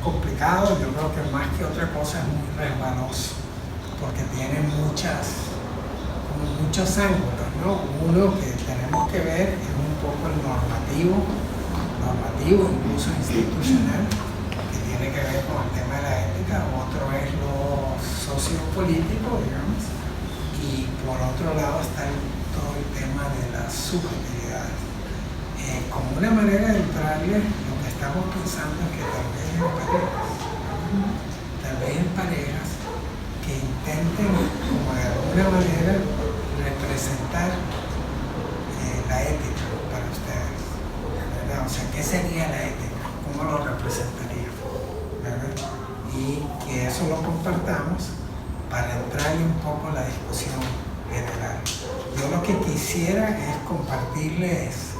complicado, yo creo que más que otra cosa es muy resbaloso, porque tiene muchos ángulos, ¿no? Uno que tenemos que ver es un poco el normativo, incluso institucional, que tiene que ver con el tema de la ética. Otro es lo sociopolítico, digamos, y por otro lado está todo el tema de las subjetividades. Como una manera de entrarle, lo que estamos pensando es que tal vez en parejas que intenten como de alguna manera representar la ética para ustedes, ¿verdad? O sea, ¿qué sería la ética? ¿Cómo lo representaría? ¿Verdad? Y que eso lo compartamos para entrarle un poco a la discusión general. Yo lo que quisiera es compartirles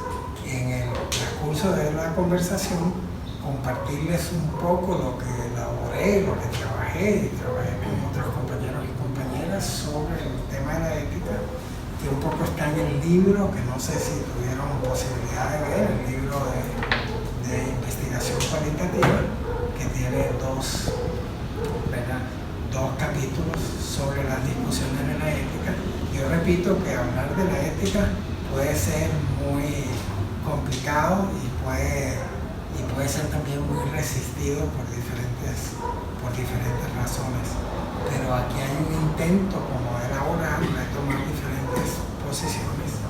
en el transcurso de la conversación, compartirles un poco lo que elaboré, lo que trabajé con otros compañeros y compañeras sobre el tema de la ética, que un poco está en el libro, que no sé si tuvieron posibilidad de ver, el libro de investigación cualitativa, que tiene dos capítulos sobre las discusiones de la ética. Yo repito que hablar de la ética puede ser muy complicado y puede ser también muy resistido por diferentes razones, pero aquí hay un intento como de elaborar, de tomar diferentes posiciones,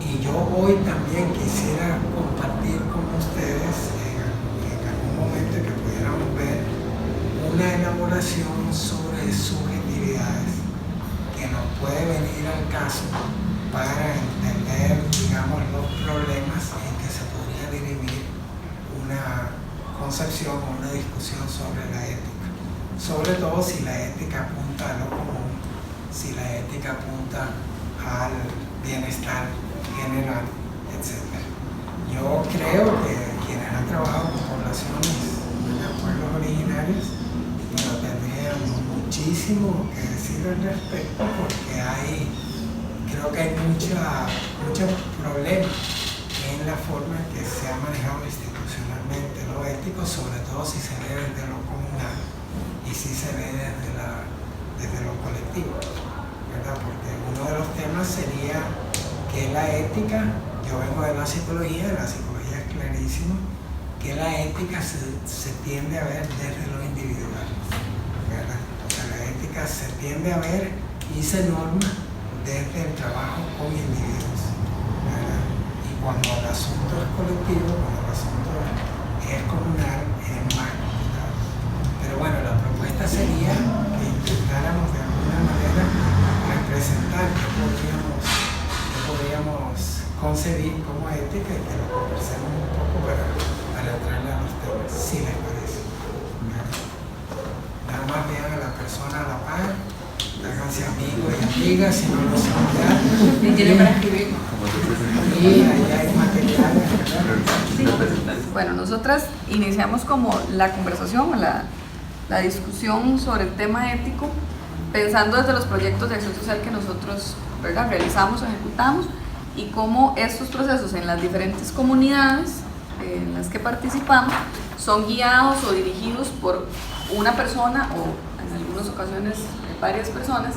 y yo hoy también quisiera compartir con ustedes en algún momento que pudiéramos ver una elaboración sobre subjetividades que nos puede venir al caso para entender, digamos, los problemas en que se podría dirimir una concepción o una discusión sobre la ética. Sobre todo si la ética apunta a lo común, si la ética apunta al bienestar general, etc. Yo creo que quienes han trabajado con poblaciones de pueblos originarios tendrían muchísimo que decir al respecto, porque creo que hay muchos problemas en la forma en que se ha manejado institucionalmente lo ético, sobre todo si se ve desde lo comunal y si se ve desde lo colectivo, ¿verdad? Porque uno de los temas sería que la ética, yo vengo de la psicología es clarísimo, que la ética se tiende a ver desde lo individual, ¿verdad? O sea, la ética se tiende a ver y se norma desde el trabajo con individuos, ¿verdad? Y cuando el asunto es colectivo, cuando el asunto es comunal, es más complicado. Pero bueno, la propuesta sería que intentáramos de alguna manera representar qué podríamos concebir como ética y que lo conversemos un poco para entrarle a los temas, si les parece. Nada más vean a la persona a la par, háganse amigos y amigas, si no lo son ya. ¿Y tiene para escribir? Y ahí hay materiales, ¿verdad? Bueno, nosotras iniciamos como la conversación, la discusión sobre el tema ético, pensando desde los proyectos de acción social que nosotros, ¿verdad?, realizamos, ejecutamos, y cómo estos procesos en las diferentes comunidades en las que participamos son guiados o dirigidos por una persona o en algunas ocasiones varias personas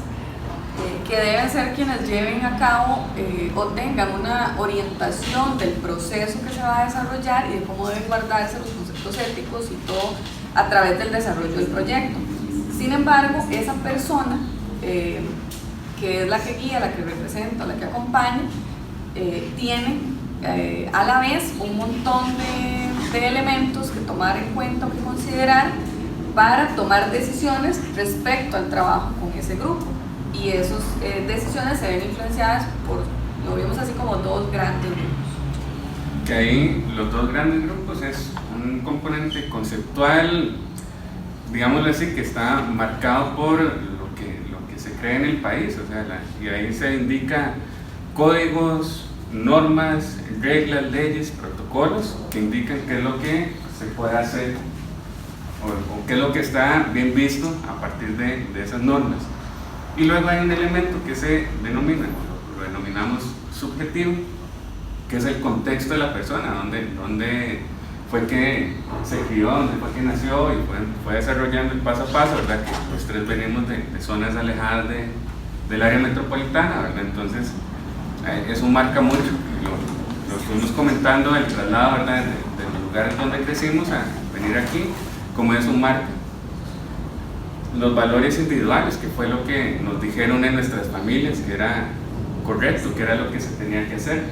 que deben ser quienes lleven a cabo o tengan una orientación del proceso que se va a desarrollar y de cómo deben guardarse los conceptos éticos y todo a través del desarrollo del proyecto. Sin embargo, esa persona que es la que guía, la que representa, la que acompaña, tiene a la vez un montón de elementos que tomar en cuenta o que considerar para tomar decisiones respecto al trabajo con ese grupo, y esas decisiones se ven influenciadas por, lo vemos así, como dos grandes grupos. Que ahí los dos grandes grupos es un componente conceptual, digámoslo así, que está marcado por lo que se cree en el país, o sea, y ahí se indica códigos, normas, reglas, leyes, protocolos que indican qué es lo que se puede hacer o qué es lo que está bien visto a partir de esas normas. Y luego hay un elemento que se denomina, lo denominamos subjetivo, que es el contexto de la persona, donde fue que se crió, dónde fue que nació y fue desarrollando el paso a paso, ¿verdad? Que los tres venimos de zonas alejadas del área metropolitana, ¿verdad? Entonces eso marca mucho. Lo estuvimos comentando, el traslado, ¿verdad? De los lugares donde crecimos a venir aquí, como eso marca. Los valores individuales, que fue lo que nos dijeron en nuestras familias, que era correcto, que era lo que se tenía que hacer,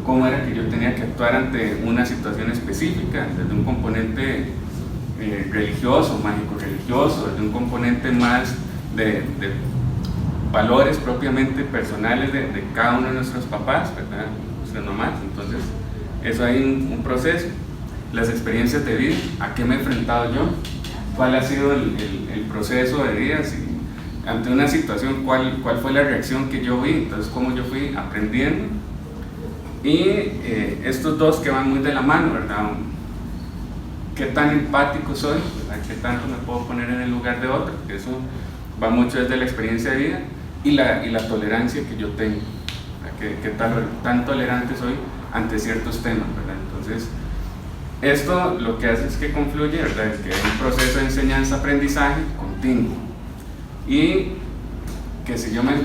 cómo era que yo tenía que actuar ante una situación específica, desde un componente religioso, mágico-religioso, desde un componente más de valores propiamente personales de cada uno de nuestros papás, ¿verdad? Nuestras mamás. Entonces, eso hay un proceso. Las experiencias de vida, ¿a qué me he enfrentado yo? ¿Cuál ha sido el proceso de vida? Ante una situación, ¿cuál fue la reacción que yo vi? Entonces, cómo yo fui aprendiendo. Y estos dos que van muy de la mano, ¿verdad? ¿Qué tan empático soy? ¿Verdad? ¿Qué tanto me puedo poner en el lugar de otro? Porque eso va mucho desde la experiencia de vida y la tolerancia que yo tengo. ¿Qué tan tolerante soy ante ciertos temas, ¿verdad? Entonces, esto lo que hace es que confluye, ¿verdad? Que hay un proceso de enseñanza-aprendizaje continuo. Y que si yo me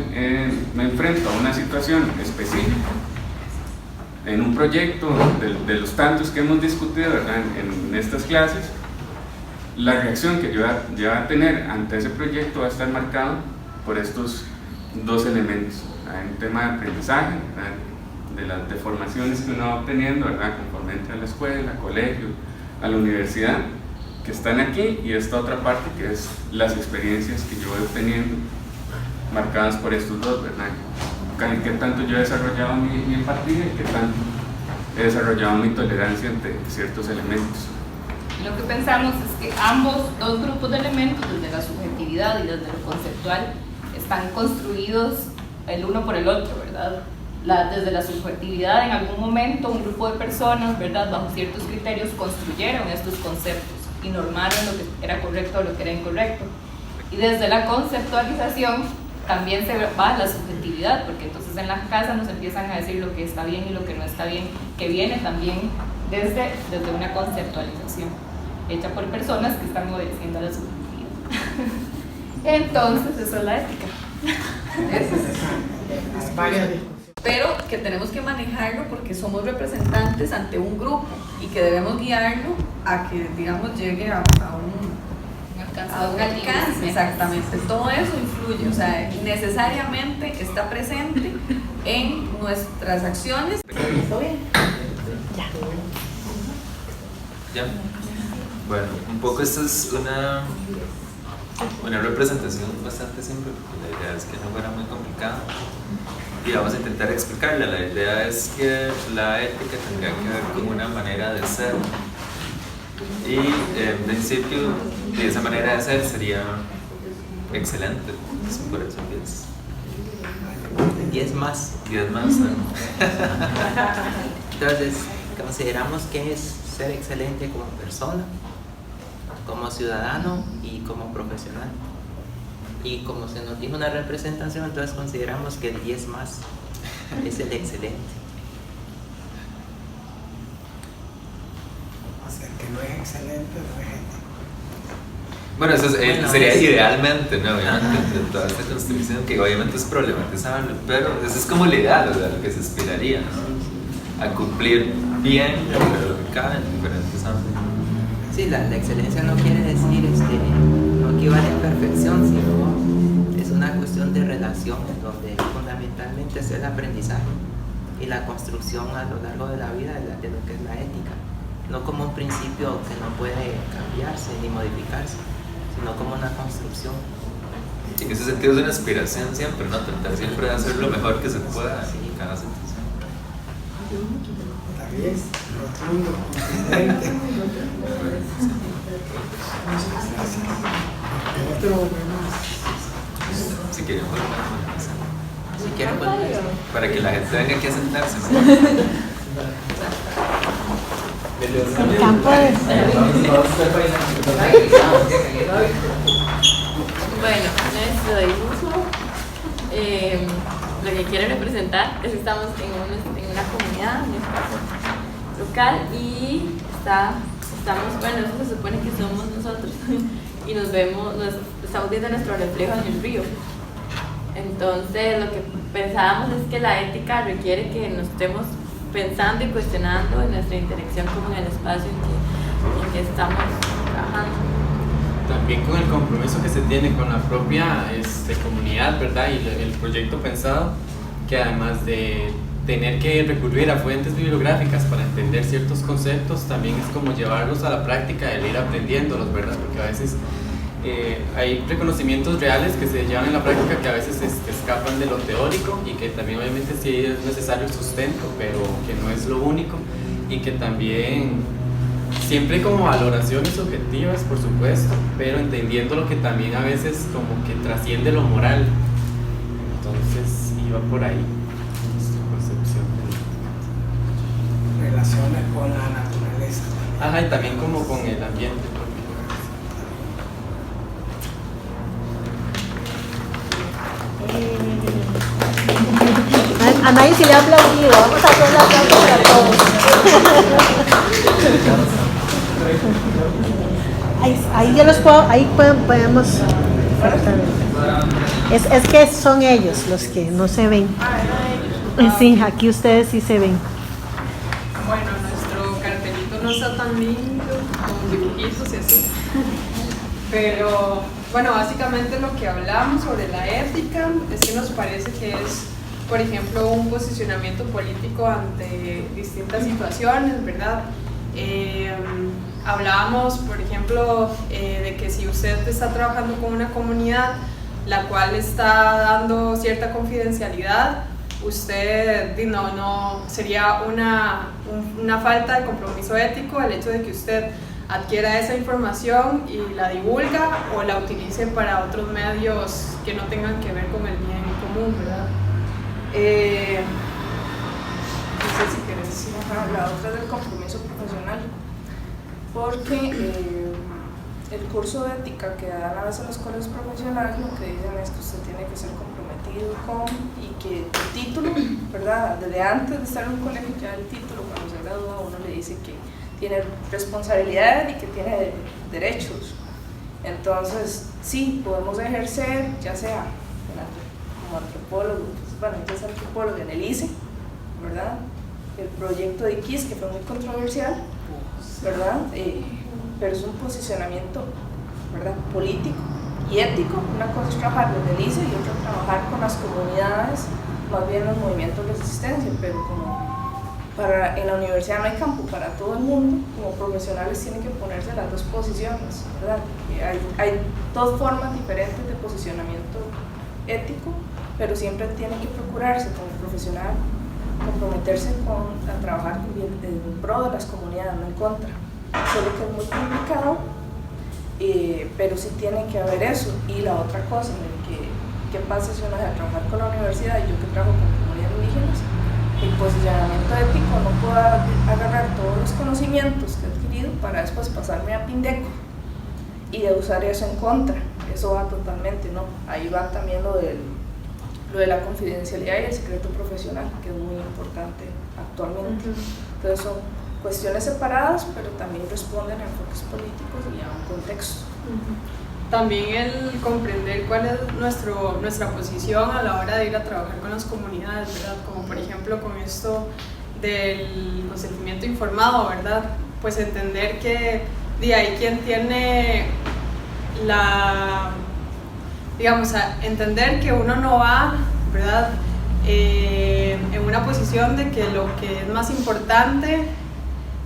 enfrento a una situación específica, en un proyecto de los tantos que hemos discutido, ¿verdad? En estas clases, la reacción que yo voy a tener ante ese proyecto va a estar marcado por estos dos elementos. Hay un tema de aprendizaje, ¿verdad? De las deformaciones que uno va obteniendo, ¿verdad? Conforme entra a la escuela, al colegio, a la universidad, que están aquí, y esta otra parte que es las experiencias que yo voy obteniendo, marcadas por estos dos, ¿verdad? ¿Qué tanto yo he desarrollado mi empatía y qué tanto he desarrollado mi tolerancia ante ciertos elementos? Lo que pensamos es que ambos, dos grupos de elementos, desde la subjetividad y desde lo conceptual, están construidos el uno por el otro, ¿verdad? Desde la subjetividad, en algún momento un grupo de personas, ¿verdad?, bajo ciertos criterios construyeron estos conceptos y normaron lo que era correcto o lo que era incorrecto. Y desde la conceptualización también se va la subjetividad, porque entonces en la casa nos empiezan a decir lo que está bien y lo que no está bien, que viene también desde una conceptualización hecha por personas que están obedeciendo a la subjetividad. Entonces, eso es la ética. Pero que tenemos que manejarlo porque somos representantes ante un grupo y que debemos guiarlo a que, digamos, llegue a un alcance. Exactamente, todo eso influye, o sea, necesariamente está presente en nuestras acciones. ¿Todo bien? Ya. Bueno, un poco esta es una representación bastante simple, porque la idea es que no fuera muy complicado y vamos a intentar explicarla. La idea es que la ética tendría que ver con una manera de ser, y en principio de esa manera de ser sería excelente, por eso 10 más. 10 más, ¿no? Entonces, consideramos que es ser excelente como persona, como ciudadano y como profesional. Y como se nos dijo una representación, entonces consideramos que el 10 más es el excelente. O sea, que no es excelente, no es ético. Bueno, eso Bueno, sería es idealmente, ¿no? Obviamente, de toda esta construcción, que obviamente es problematizable, pero eso es como lo ideal, o sea, lo que se aspiraría, ¿no? A cumplir bien lo que cabe en diferentes ámbitos. Sí, la excelencia no quiere decir, no equivale a perfección, sino es una cuestión de relación, donde fundamentalmente es el aprendizaje y la construcción a lo largo de la vida de lo que es la ética. No como un principio que no puede cambiarse ni modificarse, sino como una construcción. Y en ese sentido es una aspiración siempre, ¿no? Tratar siempre de hacer lo mejor que se pueda en cada situación. Está bien, rotundo, contundente. Muchas gracias. Otro más. Si quieren, pues, Si quieren, pues, para que la gente venga aquí a sentarse, ¿no? El campo de Bueno, nuestro dibujo lo que quiere representar es que estamos en una comunidad, en un espacio local, y estamos, bueno, eso se supone que somos nosotros, y estamos viendo nuestro reflejo en el río. Entonces, lo que pensábamos es que la ética requiere que nos estemos pensando y cuestionando en nuestra interacción como en el espacio en que estamos trabajando. También con el compromiso que se tiene con la propia comunidad, ¿verdad? Y el proyecto pensado, que además de tener que recurrir a fuentes bibliográficas para entender ciertos conceptos, también es como llevarlos a la práctica, el ir aprendiéndolos, ¿verdad? Porque a veces hay reconocimientos reales que se llevan en la práctica que a veces escapan de lo teórico, y que también obviamente sí es necesario el sustento, pero que no es lo único, y que también siempre como valoraciones objetivas, por supuesto, pero entendiendo lo que también a veces como que trasciende lo moral. Entonces iba por ahí nuestra concepción de Relaciones con la naturaleza. ajá, y también como con el ambiente. A nadie se le ha aplaudido. Vamos a hacer un aplauso para todos. Ahí yo los puedo, ahí podemos. Es que son ellos los que no se ven. Sí, aquí ustedes sí se ven. Bueno, nuestro cartelito no está tan lindo, con dibujitos y así. Pero, bueno, básicamente lo que hablamos sobre la ética es que nos parece que es, por ejemplo, un posicionamiento político ante distintas situaciones, ¿verdad? Hablábamos, por ejemplo, de que si usted está trabajando con una comunidad la cual está dando cierta confidencialidad, usted no sería una falta de compromiso ético el hecho de que usted adquiera esa información y la divulga o la utilice para otros medios que no tengan que ver con el bien común, ¿verdad? No sé si quieres decir la otra del compromiso profesional, porque el curso de ética que dan a veces los colegios profesionales lo que dicen es que usted tiene que ser comprometido con, y que el título, ¿verdad? Desde antes de estar en un colegio, ya el título cuando se gradúa uno le dice que tiene responsabilidades y que tiene derechos. Entonces sí, podemos ejercer, ya sea como antropólogo, pues, bueno, yo soy antropólogo en el ICE, ¿verdad? El proyecto de IKIS, que fue muy controversial, ¿verdad? Pero es un posicionamiento, ¿verdad? Político y ético. Una cosa es trabajar desde el ICE y otra trabajar con las comunidades, más bien los movimientos de resistencia, pero como en la universidad no hay campo para todo el mundo, como profesionales tienen que ponerse las dos posiciones, ¿verdad? Hay dos formas diferentes de posicionamiento ético, pero siempre tiene que procurarse como profesional comprometerse a trabajar en pro de las comunidades, no en contra. Solo que es muy complicado, pero sí tiene que haber eso. Y la otra cosa, ¿qué pasa si uno deja de trabajar con la universidad? Yo que trabajo con comunidades indígenas, el posicionamiento ético no puedo agarrar todos los conocimientos que he adquirido para después pasarme a Pindeco y de usar eso en contra. Eso va totalmente, ¿no? Ahí va también lo de la confidencialidad y el secreto profesional, que es muy importante actualmente. Entonces son cuestiones separadas, pero también responden a enfoques políticos y a un contexto. También el comprender cuál es nuestra posición a la hora de ir a trabajar con las comunidades, ¿verdad? Como por ejemplo con esto del consentimiento informado, ¿verdad? Pues entender que hay quien tiene entender que uno no va, ¿verdad? En una posición de que lo que es más importante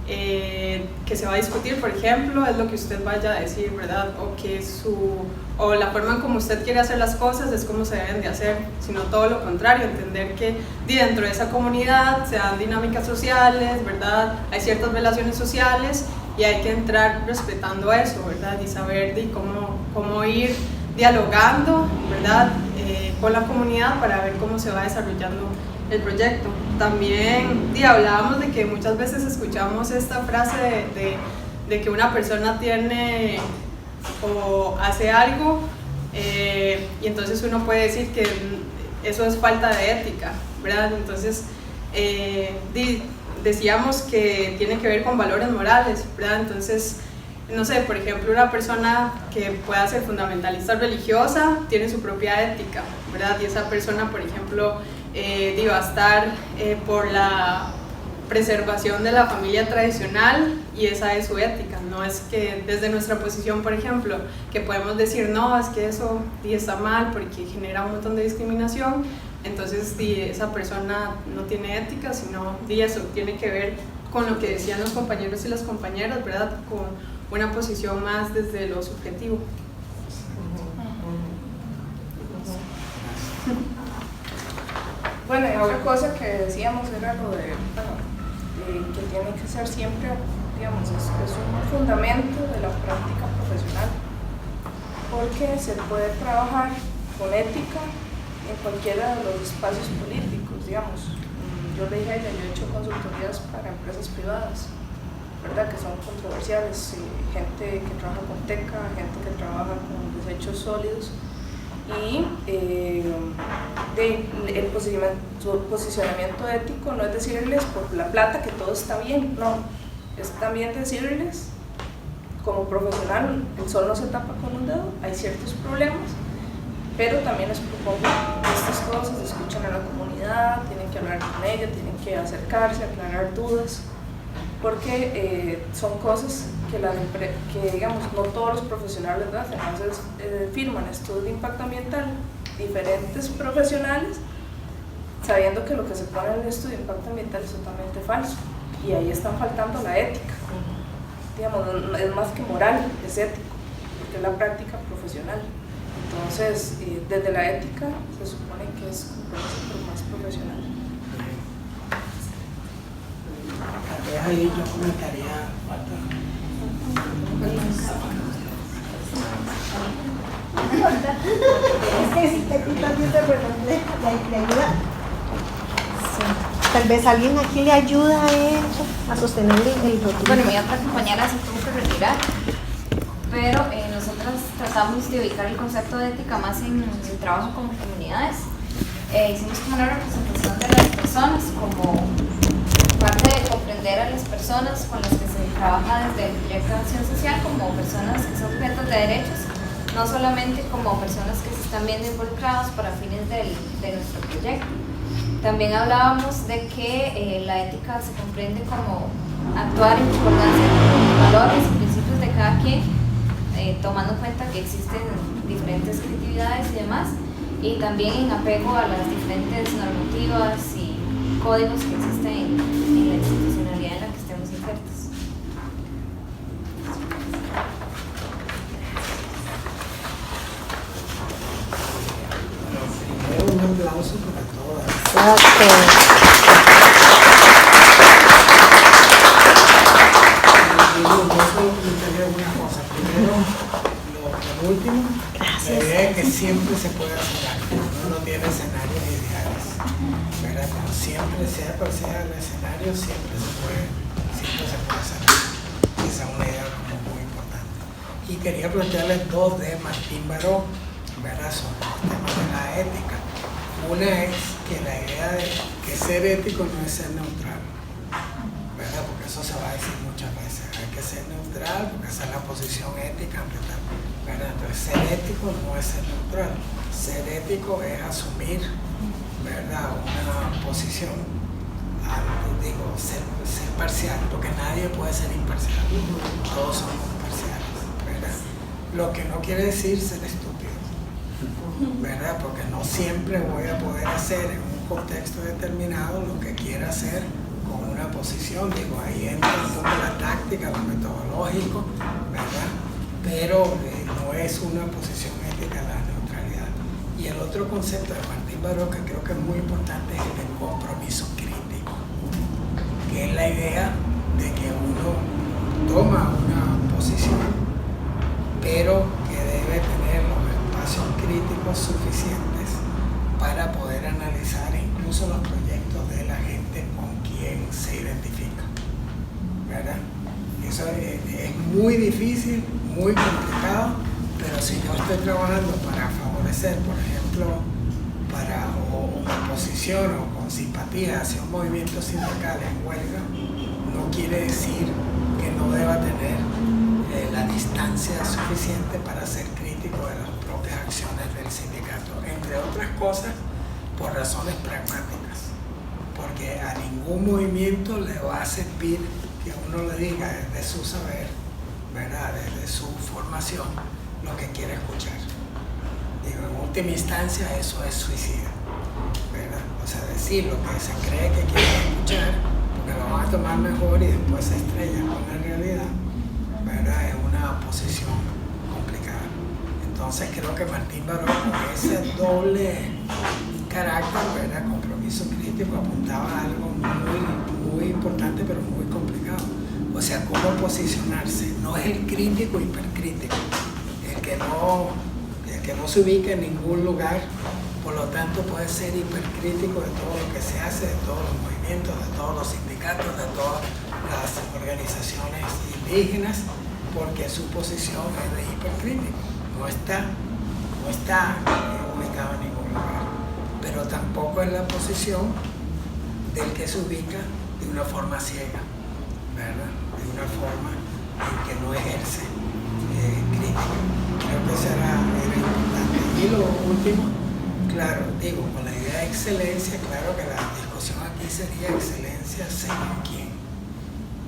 que se va a discutir, por ejemplo, es lo que usted vaya a decir, ¿verdad? O la forma en como usted quiere hacer las cosas es como se deben de hacer, sino todo lo contrario, entender que dentro de esa comunidad se dan dinámicas sociales, ¿verdad? Hay ciertas relaciones sociales y hay que entrar respetando eso, ¿verdad? Y saber cómo ir dialogando, ¿verdad? Con la comunidad para ver cómo se va desarrollando el proyecto. También hablábamos de que muchas veces escuchamos esta frase de que una persona tiene o hace algo y entonces uno puede decir que eso es falta de ética, ¿verdad? Entonces decíamos que tiene que ver con valores morales, ¿verdad? Entonces, no sé, por ejemplo, una persona que pueda ser fundamentalista religiosa tiene su propia ética, ¿verdad? Y esa persona, por ejemplo, va a estar por la preservación de la familia tradicional y esa es su ética. No es que desde nuestra posición, por ejemplo, que podemos decir, no, es que eso está mal porque genera un montón de discriminación, entonces esa persona no tiene ética, sino eso tiene que ver con lo que decían los compañeros y las compañeras, ¿verdad? Con una posición más desde lo subjetivo. Bueno, y otra cosa que decíamos era lo de, que tiene que ser siempre, digamos, es un fundamento de la práctica profesional, porque se puede trabajar con ética en cualquiera de los espacios políticos, digamos. Yo le dije a ella, yo he hecho consultorías para empresas privadas, ¿verdad? Que son controversiales, gente que trabaja con teca, gente que trabaja con desechos sólidos, y el posicionamiento ético no es decirles por la plata que todo está bien, no, es también decirles como profesional, el sol no se tapa con un dedo, hay ciertos problemas, pero también les propongo estas cosas, escuchan a la comunidad, tienen que hablar con ella, tienen que acercarse, aclarar dudas, porque son cosas que digamos, no todos los profesionales hacen. Entonces firman estudios de impacto ambiental diferentes profesionales sabiendo que lo que se pone en el estudio de impacto ambiental es totalmente falso, y ahí están faltando la ética. Digamos, es más que moral, es ético, porque es la práctica profesional. Entonces, desde la ética se supone que es más profesional. Ahí yo comentaría es que si te quitas le ayuda. Sí. Tal vez alguien aquí le ayuda a eso, a sostener el rótulo. Bueno, mi otra compañera se tuvo que retirar, pero nosotros tratamos de ubicar el concepto de ética más en el trabajo con comunidades. Hicimos como una representación de las personas, como parte de comprender a las personas con las que se trabaja desde el proyecto de acción social como personas que son sujetos de derechos, no solamente como personas que se están viendo involucrados para fines de nuestro proyecto. También hablábamos de que la ética se comprende como actuar en concordancia con los valores y principios de cada quien, tomando en cuenta que existen diferentes creatividades y demás, y también en apego a las diferentes normativas y códigos que existen en la institucionalidad en la que estemos insertos. Primero un aplauso para todas. Yo solo comentaría una cosa. Primero, lo último, la idea es que siempre se puede hacer algo. Uno no tiene escenarios ideales, ¿verdad? Pero siempre, sea cual sea el escenario, siempre se puede hacer algo. Esa es una idea como muy importante. Y quería plantearles dos de Martín Baró, ¿verdad? Sobre los temas de la ética. Una es que la idea de que ser ético no es ser neutral, ¿verdad? Porque eso se va a decir muchas veces. Hay que ser neutral porque esa es la posición ética, ¿verdad? Entonces ser ético no es ser neutral. Ser ético es asumir, ¿verdad? Una posición, ser parcial, porque nadie puede ser imparcial. Todos somos parciales, ¿verdad? Lo que no quiere decir ser estúpido, ¿verdad? Porque no siempre voy a poder hacer en un contexto determinado lo que quiera hacer con una posición. Digo, ahí entra un poco la táctica, lo metodológico, ¿verdad? Pero no es una posición ética la neutralidad. Y el otro concepto de Martín Baró que creo que es muy importante es el del compromiso crítico, que es la idea de que uno toma una posición, pero que debe tener los espacios críticos suficientes para poder analizar incluso los proyectos de la gente con quien se identifica, ¿verdad? Eso es muy difícil, muy complicado, pero si yo estoy trabajando para favorecer, por ejemplo, o me posiciono con simpatía hacia un movimiento sindical en huelga, no quiere decir que no deba tener la distancia suficiente para ser crítico de las propias acciones del sindicato, entre otras cosas por razones pragmáticas, porque a ningún movimiento le va a servir que uno le diga desde su saber, ¿verdad?, desde su formación, lo que quiere escuchar. Digo, en última instancia eso es suicida, ¿verdad? O sea, decir lo que se cree que quiere escuchar, porque lo van a tomar mejor y después se estrellan con la realidad, ¿verdad? Es una posición complicada. Entonces creo que Martín Baró, con ese doble carácter, ¿verdad?, compromiso crítico, apuntaba a algo muy importante pero muy complicado. O sea, cómo posicionarse. No es el crítico hipercrítico, el que no se ubica en ningún lugar, por lo tanto puede ser hipercrítico de todo lo que se hace, de todos los movimientos, de todos los sindicatos, de todas las organizaciones indígenas, porque su posición es de hipercrítico, no está ubicado en ningún lugar, pero tampoco es la posición del que se ubica de una forma ciega, ¿verdad?, de una forma en que no ejerce crítica. Creo que eso era importante. Y lo último, claro, digo, con la idea de excelencia, claro que la discusión aquí sería excelencia según quién,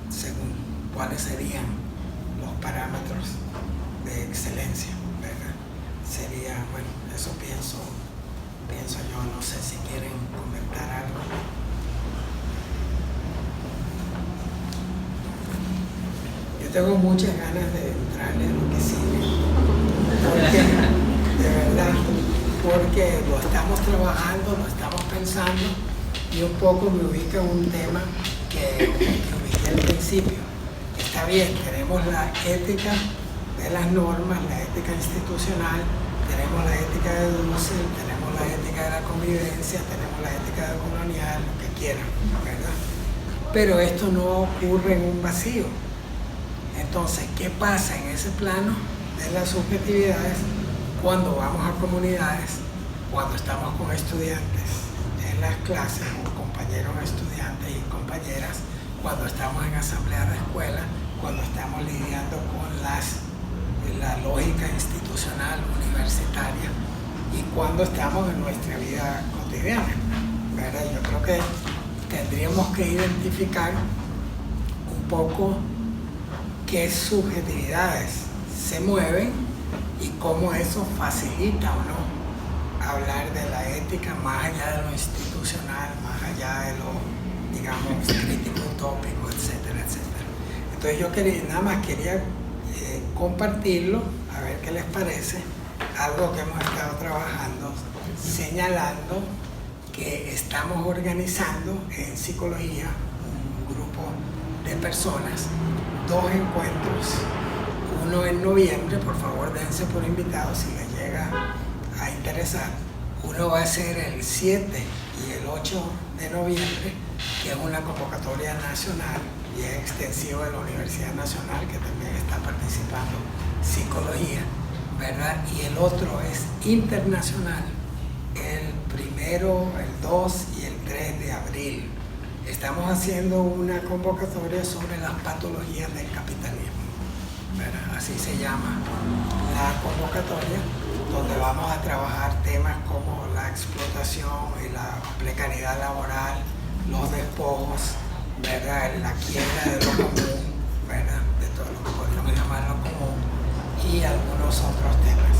según cuáles serían los parámetros de excelencia, ¿verdad? Sería, bueno, eso pienso yo, no sé si quieren comentar algo. Yo tengo muchas ganas de entrarle a lo que sigue, porque, de verdad, porque lo estamos trabajando, lo estamos pensando, y un poco me ubica en un tema que ubiqué al principio. Está bien, tenemos la ética de las normas, la ética institucional, tenemos la ética de Dussel, tenemos la ética de la convivencia, tenemos la ética de colonial, lo que quieran, ¿verdad? Pero esto no ocurre en un vacío. Entonces, ¿qué pasa en ese plano de las subjetividades cuando vamos a comunidades, cuando estamos con estudiantes en las clases, con compañeros estudiantes y compañeras, cuando estamos en asambleas de escuela, cuando estamos lidiando con la lógica institucional universitaria y cuando estamos en nuestra vida cotidiana, ¿verdad? Yo creo que tendríamos que identificar un poco qué subjetividades se mueven y cómo eso facilita o no hablar de la ética más allá de lo institucional, más allá de lo, digamos, crítico, utópico, etcétera, etcétera. Entonces yo nada más quería compartirlo, a ver qué les parece, algo que hemos estado trabajando, señalando que estamos organizando en psicología un grupo de personas, 2 encuentros, uno en noviembre, por favor dense por invitados si les llega a interesar. Uno va a ser el 7 y el 8 de noviembre, que es una convocatoria nacional y es extensivo de la Universidad Nacional, que también está participando psicología, ¿verdad? Y el otro es internacional, el 1, el 2 y el 3 de abril. Estamos haciendo una convocatoria sobre las patologías del capitalismo, ¿verdad? Así se llama la convocatoria, donde vamos a trabajar temas como la explotación y la precariedad laboral, los despojos, ¿verdad?, la quiebra de lo común, ¿verdad?, de todo lo que podríamos llamar lo común, y algunos otros temas.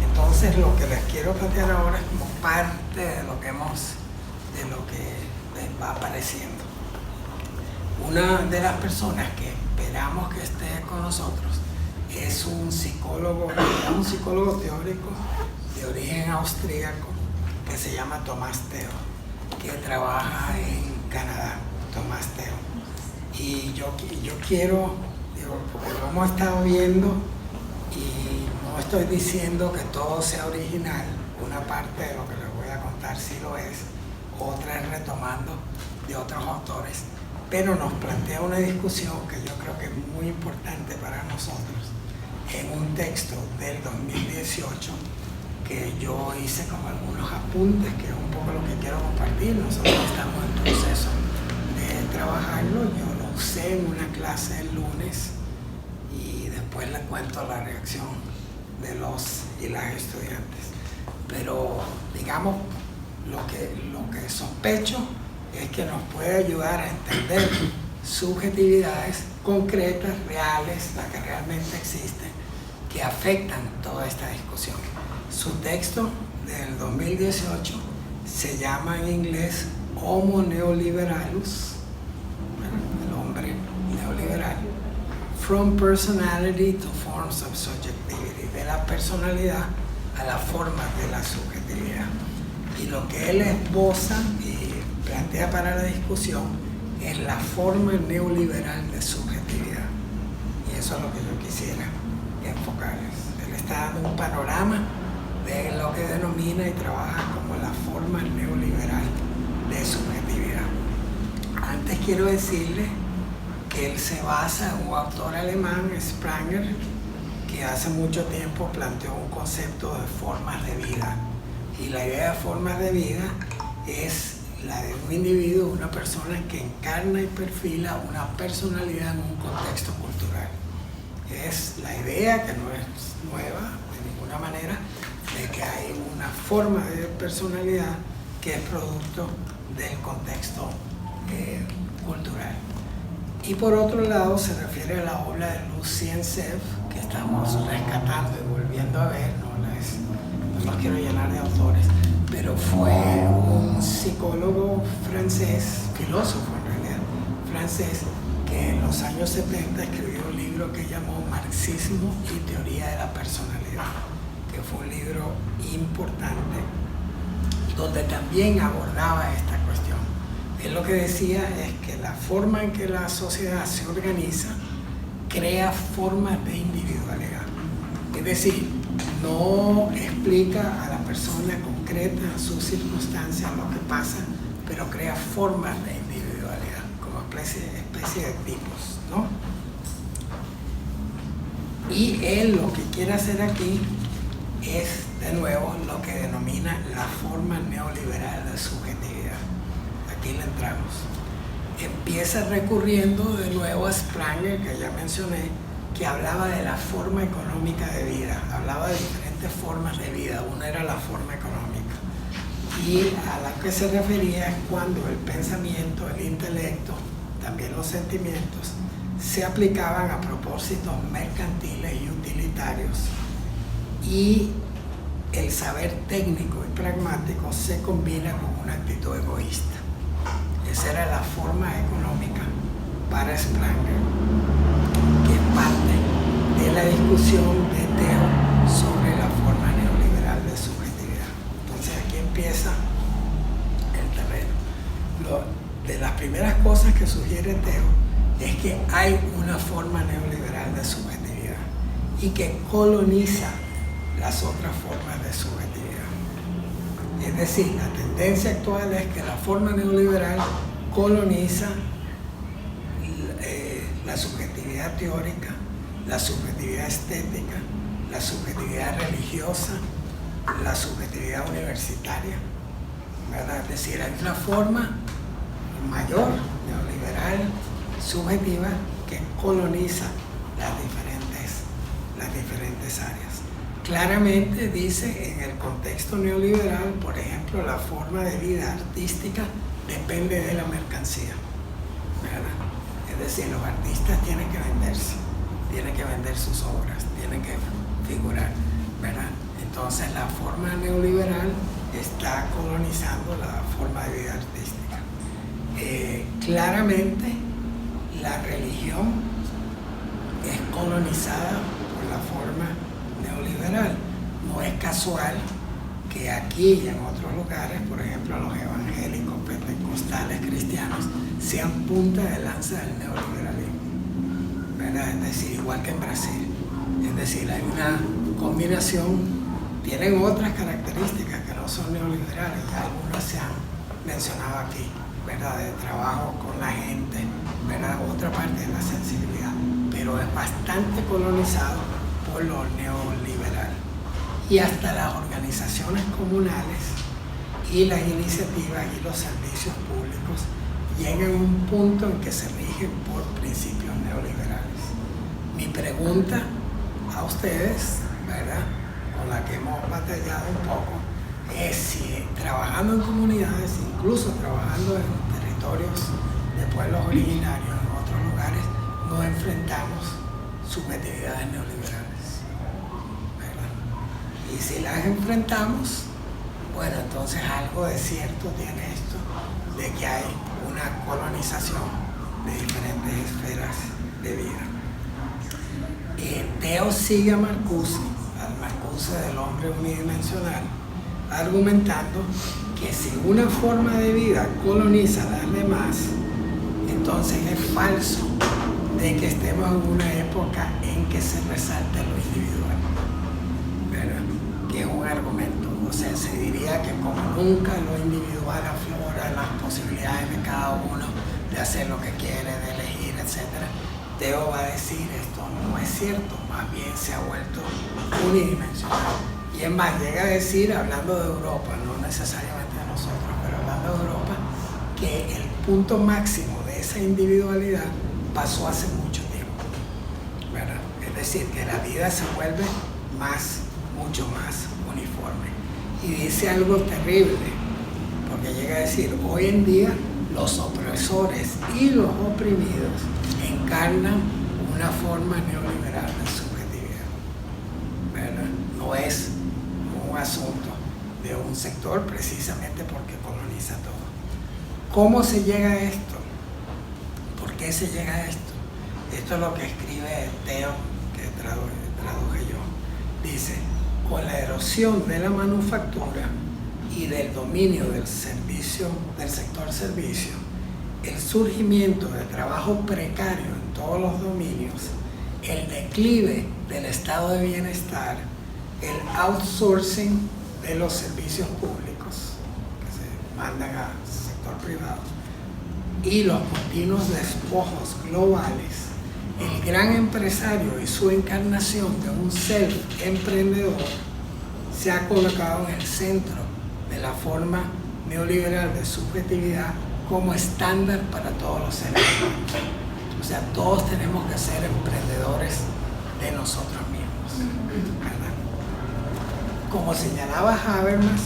Entonces lo que les quiero plantear ahora es como parte de lo que les va apareciendo. Una de las personas que esperamos que esté con nosotros es un psicólogo teórico de origen austríaco que se llama Tomás Teo, que trabaja en Canadá, Tomás Teo. Y yo quiero, digo, porque lo hemos estado viendo y no estoy diciendo que todo sea original, una parte de lo que les voy a contar sí lo es, otra es retomando de otros autores, pero nos plantea una discusión que yo creo que es muy importante para nosotros en un texto del 2018 que yo hice como algunos apuntes, que es un poco lo que quiero compartir. Nosotros estamos en proceso de trabajarlo. Yo lo usé en una clase el lunes y después les cuento la reacción de los y las estudiantes. Pero digamos, lo que sospecho es que nos puede ayudar a entender subjetividades concretas, reales, las que realmente existen, que afectan toda esta discusión. Su texto del 2018 se llama en inglés Homo Neoliberalus, el hombre neoliberal, From Personality to Forms of Subjectivity, de la personalidad a la forma de la subjetividad. Y lo que él esboza y plantea para la discusión es la forma neoliberal de subjetividad. Y eso es lo que yo quisiera enfocarles. Él está dando un panorama de lo que denomina y trabaja como la forma neoliberal de subjetividad. Antes quiero decirles que él se basa en un autor alemán, Spranger, que hace mucho tiempo planteó un concepto de formas de vida. Y la idea de formas de vida es la de un individuo, una persona que encarna y perfila una personalidad en un contexto cultural. Es la idea, que no es nueva de ninguna manera, de que hay una forma de personalidad que es producto del contexto cultural. Y por otro lado se refiere a la obra de Lucien Sèvres, que estamos rescatando y volviendo a ver, no los quiero llenar de autores, pero fue un psicólogo francés, filósofo en realidad, francés, que en los años 70 escribió un libro que llamó Marxismo y Teoría de la Personalidad, que fue un libro importante, donde también abordaba esta cuestión. Él lo que decía es que la forma en que la sociedad se organiza crea formas de individualidad. Es decir, no explica a la persona concreta en sus circunstancias lo que pasa, pero crea formas de individualidad, como especie de tipos, ¿no? Y él lo que quiere hacer aquí es, de nuevo, lo que denomina la forma neoliberal de subjetividad. Aquí le entramos. Empieza recurriendo de nuevo a Spranger, que ya mencioné, que hablaba de la forma económica de vida, hablaba de diferentes formas de vida, una era la forma económica. Y a la que se refería es cuando el pensamiento, el intelecto, también los sentimientos, se aplicaban a propósitos mercantiles y utilitarios, y el saber técnico y pragmático se combina con una actitud egoísta. Esa era la forma económica para Spranger, que es parte de la discusión de Theo sobre la forma neoliberal de subjetividad. Entonces aquí empieza el terreno. De las primeras cosas que sugiere Theo es que hay una forma neoliberal de subjetividad y que coloniza las otras formas de subjetividad. Es decir, la tendencia actual es que la forma neoliberal coloniza la subjetividad teórica, la subjetividad estética, la subjetividad religiosa, la subjetividad universitaria, ¿verdad? Es decir, hay una forma mayor, neoliberal, subjetiva, que coloniza las diferentes áreas. Claramente dice, en el contexto neoliberal, por ejemplo, la forma de vida artística depende de la mercancía, ¿verdad? Es decir, los artistas tienen que venderse, tienen que vender sus obras, tienen que figurar, ¿verdad? Entonces la forma neoliberal está colonizando la forma de vida artística. Claramente la religión es colonizada por la forma neoliberal. No es casual que aquí y en otros lugares, por ejemplo los evangélicos, pentecostales, cristianos, sean punta de lanza del neoliberalismo, ¿verdad? Es decir, igual que en Brasil. Es decir, hay una combinación, tienen otras características que no son neoliberales, ya algunas se han mencionado aquí, ¿verdad? De trabajo con la gente, ¿verdad? Otra parte de la sensibilidad, pero es bastante colonizado por lo neoliberal. y hasta las organizaciones comunales y las iniciativas y los servicios públicos llegan a un punto en que se rigen por principios neoliberales. Mi pregunta a ustedes, ¿verdad?, con la que hemos batallado un poco, es si trabajando en comunidades, incluso trabajando en territorios de pueblos originarios, en otros lugares, nos enfrentamos subjetividades neoliberales, ¿verdad? Y si las enfrentamos, bueno, entonces algo de cierto tiene esto, de que hay una colonización de diferentes esferas de vida. Theo sigue a Marcuse, al Marcuse del hombre unidimensional, argumentando que si una forma de vida coloniza a las demás, entonces es falso de que estemos en una época en que se resalte lo individual, ¿verdad? Que es un argumento. O sea, se diría que como nunca lo individual aflora las posibilidades de cada uno de hacer lo que quiere, de elegir, etc. Theo va a decir esto no es cierto, más bien se ha vuelto unidimensional. Y es más, llega a decir, hablando de Europa, no necesariamente de nosotros, pero hablando de Europa, que el punto máximo de esa individualidad pasó hace mucho tiempo, ¿verdad? Es decir, que la vida se vuelve mucho más uniforme. Y dice algo terrible, porque llega a decir, hoy en día los opresores y los oprimidos encarnan una forma neoliberal de subjetividad, ¿verdad? No es un asunto de un sector precisamente porque coloniza todo. ¿Cómo se llega a esto? ¿Por qué se llega a esto? Esto es lo que escribe Theo, que traduje yo. Dice, con la erosión de la manufactura y del dominio del sector servicio, el surgimiento de trabajo precario en todos los dominios, el declive del estado de bienestar, el outsourcing de los servicios públicos que se mandan al sector privado y los continuos despojos globales, el gran empresario y su encarnación de un self-emprendedor se ha colocado en el centro de la forma neoliberal de subjetividad como estándar para todos los seres humanos. O sea, todos tenemos que ser emprendedores de nosotros mismos, ¿verdad? Como señalaba Habermas,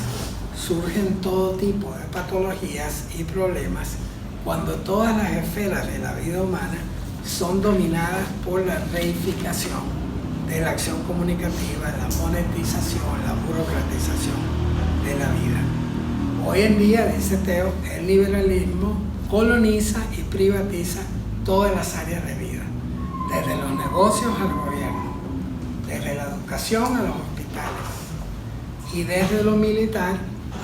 surgen todo tipo de patologías y problemas cuando todas las esferas de la vida humana son dominadas por la reificación de la acción comunicativa, la monetización, la burocratización de la vida. Hoy en día, dice Theo, el liberalismo coloniza y privatiza todas las áreas de vida, desde los negocios al gobierno, desde la educación a los hospitales y desde lo militar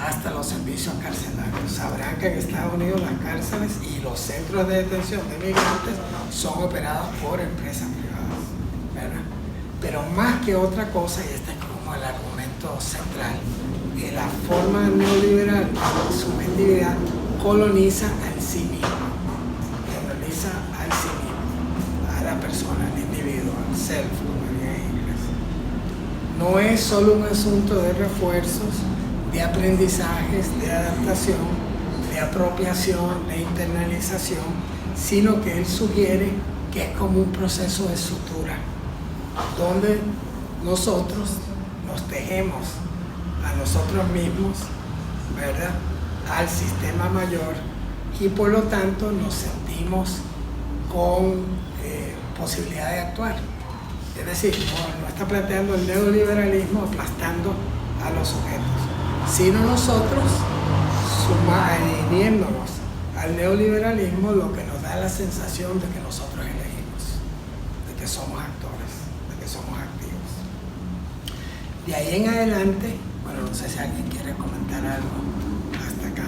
hasta los servicios carcelarios. Sabrán que en Estados Unidos las cárceles y los centros de detención de migrantes son operados por empresas privadas, ¿verdad? Pero más que otra cosa, y este es como el argumento central, que la forma neoliberal de subjetividad coloniza al sí mismo, coloniza al sí mismo, a la persona, al individuo, al self, como diría en inglés. No es solo un asunto de refuerzos, de aprendizajes, de adaptación, de apropiación, de internalización, sino que él sugiere que es como un proceso de sutura, donde nosotros nos tejemos a nosotros mismos, ¿verdad?, al sistema mayor, y por lo tanto nos sentimos con posibilidad de actuar. Es decir, no está planteando el neoliberalismo aplastando a los sujetos, sino nosotros adhiriéndonos al neoliberalismo, lo que nos da la sensación de que nosotros elegimos, de que somos actores, de que somos activos. De ahí en adelante, bueno, no sé si alguien quiere comentar algo hasta acá.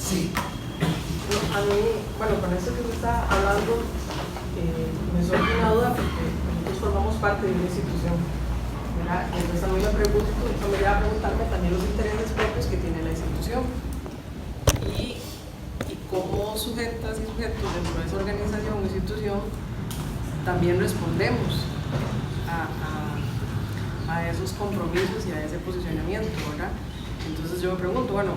Sí. A mí, bueno, con esto que usted está hablando, me surge una duda porque nosotros formamos parte de una institución, ¿verdad? Entonces a mí me lleva a preguntarme también los intereses propios que tiene la institución y cómo sujetas y sujetos dentro de esa organización o institución también respondemos a esos compromisos y a ese posicionamiento, ¿verdad? Entonces yo me pregunto, bueno,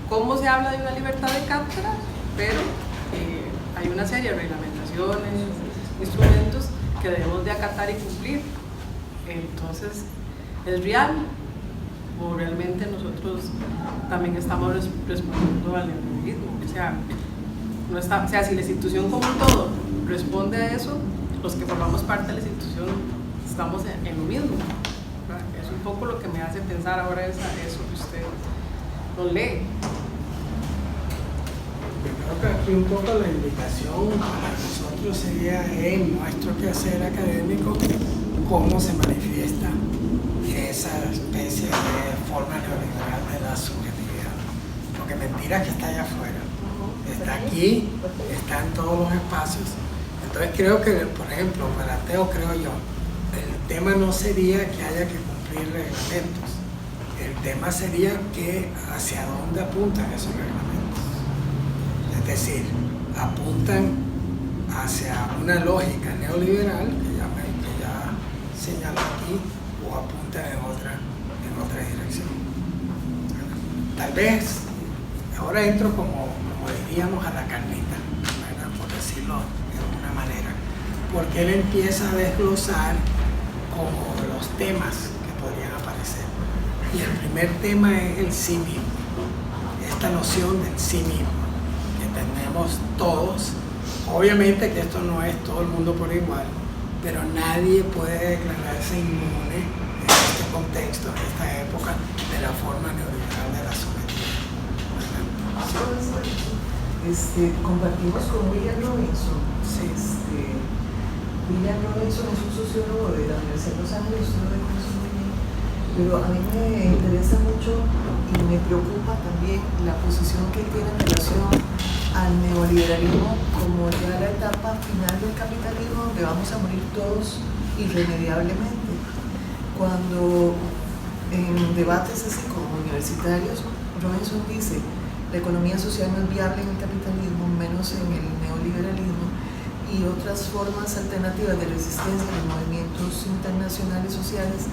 ¿cómo se habla de una libertad de cátedra? Pero hay una serie de reglamentaciones, instrumentos que debemos de acatar y cumplir. Entonces, ¿es real? ¿O realmente nosotros también estamos respondiendo al neoliberalismo? O sea, si la institución como un todo responde a eso, los que formamos parte de la institución estamos en lo mismo. Es un poco lo que me hace pensar ahora eso que usted nos lee. Yo creo que aquí un poco la invitación para nosotros sería en nuestro quehacer académico cómo se manifiesta esa especie de forma neoliberal de la subjetividad. Porque mentira que está allá afuera, está aquí, está en todos los espacios. Entonces creo que, por ejemplo, para Teo, creo yo, el tema no sería que haya que cumplir reglamentos, el tema sería que hacia dónde apuntan esos reglamentos. Es decir, apuntan hacia una lógica neoliberal, que ya señaló aquí, o apuntan en otra dirección. Tal vez, ahora entro como diríamos a la carnita, ¿verdad? Por decirlo de alguna manera, porque él empieza a desglosar como los temas que podrían aparecer. Y el primer tema es el sí mismo, esta noción del sí mismo que tenemos todos. Obviamente que esto no es todo el mundo por igual, pero nadie puede declararse inmune en este contexto, en esta época, de la forma neoliberal de la subjetividad. Compartimos con William Robinson. Sí. William Robinson es un sociólogo de la Universidad de Los Ángeles, usted lo conoce muy bien, pero a mí me interesa mucho y me preocupa también la posición que tiene en relación al neoliberalismo como ya la etapa final del capitalismo donde vamos a morir todos irremediablemente. Cuando en debates así como universitarios, Robinson dice la economía social no es viable en el capitalismo, menos en el neoliberalismo, y otras formas alternativas de resistencia a los movimientos internacionales sociales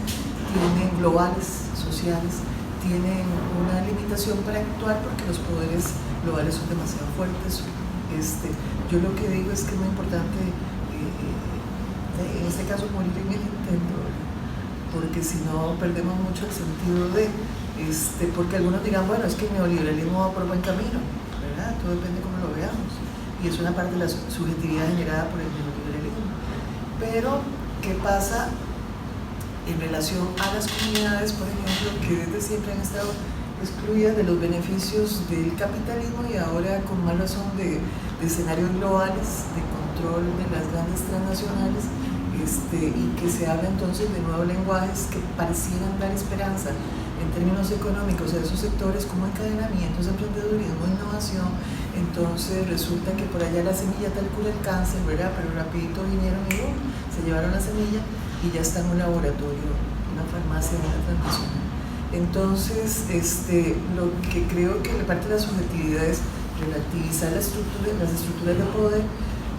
globales sociales tienen una limitación para actuar porque los poderes globales son demasiado fuertes. Yo lo que digo es que es muy importante en este caso morir en el intento, porque si no perdemos mucho el sentido de porque algunos digan, bueno, es que el neoliberalismo va por buen camino, ¿verdad? Todo depende de cómo lo veamos, y es una parte de la subjetividad generada por el neoliberalismo. Pero, ¿qué pasa en relación a las comunidades, por ejemplo, que desde siempre han estado excluidas de los beneficios del capitalismo y ahora con más razón de escenarios globales, de control de las grandes transnacionales, y que se habla entonces de nuevos lenguajes que parecieran dar esperanza en términos económicos a esos sectores como encadenamientos, emprendedurismo, innovación? Entonces resulta que por allá la semilla tal cura el cáncer, ¿verdad? Pero rapidito vinieron y se llevaron la semilla y ya está en un laboratorio, una farmacia, una transnacional. Entonces, lo que creo que la parte de la subjetividad es relativizar las estructuras de poder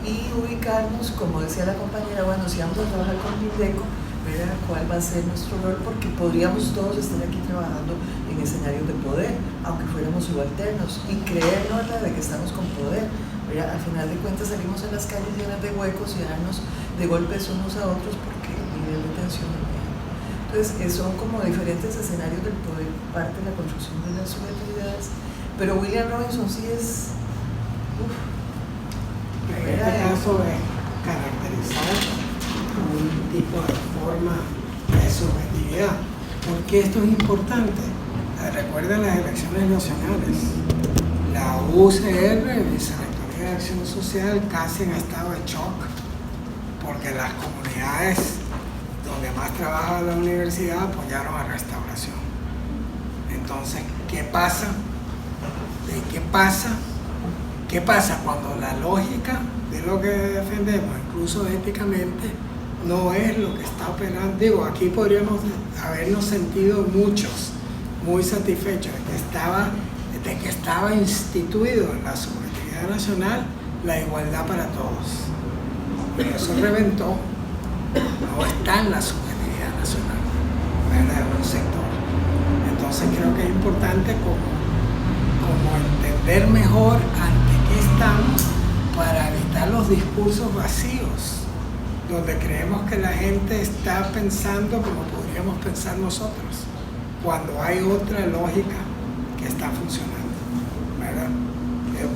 y ubicarnos, como decía la compañera, bueno, si vamos a trabajar con Lindeco, ¿verdad? ¿Cuál va a ser nuestro rol? Porque podríamos todos estar aquí trabajando en escenarios de poder, aunque fuéramos subalternos, y creernos de que estamos con poder, ¿verdad? Al final de cuentas salimos a las calles llenas de huecos y darnos de golpes unos a otros porque el nivel de tensión es real. Entonces, son como diferentes escenarios del poder, parte de la construcción de las subjetividades, pero William Robinson sí es... En este caso es caracterizar un tipo de forma de subjetividad. ¿Por qué esto es importante? Recuerden las elecciones nacionales. La UCR, Vicerrectoría de Acción Social, casi en estado de shock, porque las comunidades donde más trabaja la universidad apoyaron a Restauración. Entonces, ¿qué pasa? ¿Qué pasa cuando la lógica de lo que defendemos, incluso éticamente, no es lo que está operando? Digo, aquí podríamos habernos sentido muchos muy satisfechos de que estaba instituido en la subjetividad nacional la igualdad para todos. Pero eso reventó, no está en la subjetividad nacional, ¿verdad? Un sector. Entonces creo que es importante como entender mejor ante qué estamos para evitar los discursos vacíos, donde creemos que la gente está pensando como podríamos pensar nosotros, cuando hay otra lógica que está funcionando, ¿verdad?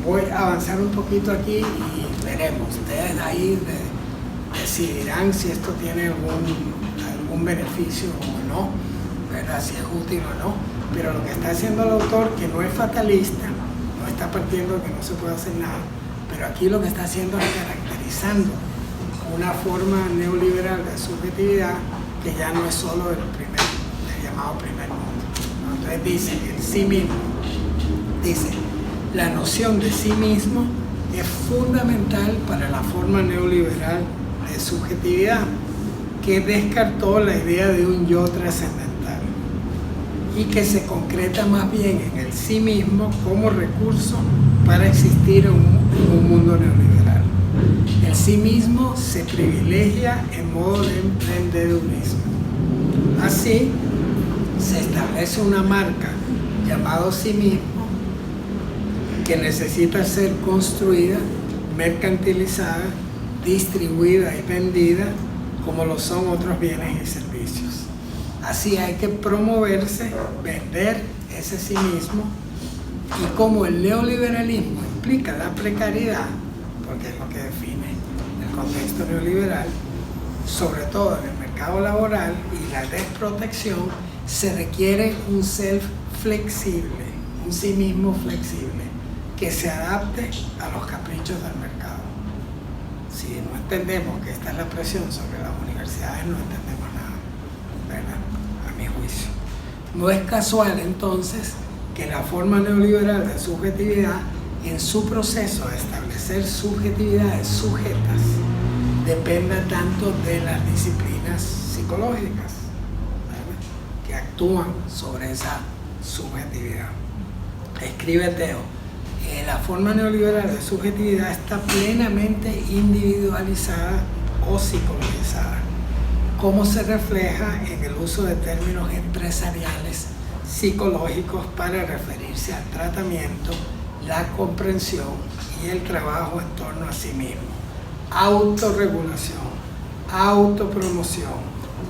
Voy a avanzar un poquito aquí y veremos. Ustedes ahí decidirán si esto tiene algún beneficio o no, ¿verdad? Si es útil o no. Pero lo que está haciendo el autor, que no es fatalista, no está partiendo de que no se puede hacer nada, pero aquí lo que está haciendo es caracterizando una forma neoliberal de subjetividad que ya no es solo el llamado primer mundo, ¿no? Entonces dice el sí mismo, dice la noción de sí mismo es fundamental para la forma neoliberal de subjetividad, que descartó la idea de un yo trascendental y que se concreta más bien en el sí mismo como recurso para existir en un mundo neoliberal. El sí mismo se privilegia en modo de emprendedurismo. Así, se establece una marca llamada sí mismo que necesita ser construida, mercantilizada, distribuida y vendida como lo son otros bienes y servicios. Así hay que promoverse, vender ese sí mismo, y como el neoliberalismo implica la precariedad, porque es lo que define el contexto neoliberal, sobre todo en el mercado laboral y la desprotección, se requiere un self flexible, un sí mismo flexible, que se adapte a los caprichos del mercado. Si no entendemos que esta es la presión sobre las universidades, no entendemos nada, ¿verdad? A mi juicio. No es casual entonces que la forma neoliberal de subjetividad, en su proceso de establecer subjetividades sujetas, dependa tanto de las disciplinas psicológicas, ¿verdad?, que actúan sobre esa subjetividad. Escribe Teo, la forma neoliberal de subjetividad está plenamente individualizada o psicologizada, como se refleja en el uso de términos empresariales psicológicos para referirse al tratamiento, la comprensión y el trabajo en torno a sí mismo. Autorregulación, autopromoción,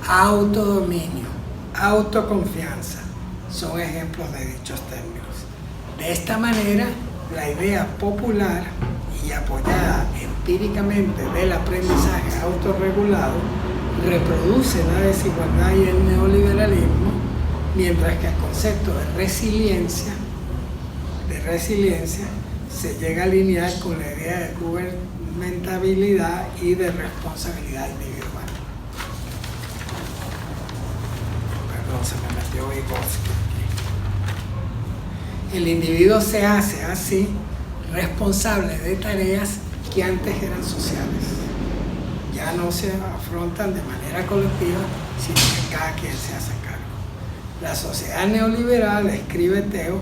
autodominio, autoconfianza son ejemplos de dichos términos. De esta manera, la idea popular y apoyada empíricamente del aprendizaje autorregulado reproduce la desigualdad y el neoliberalismo, mientras que el concepto de resiliencia se llega a alinear con la idea de gubernamentabilidad y de responsabilidad individual. Perdón, se me metió Vygotsky. El individuo se hace así responsable de tareas que antes eran sociales. Ya no se afrontan de manera colectiva, sino que cada quien se hace cargo. La sociedad neoliberal, escribe Teo,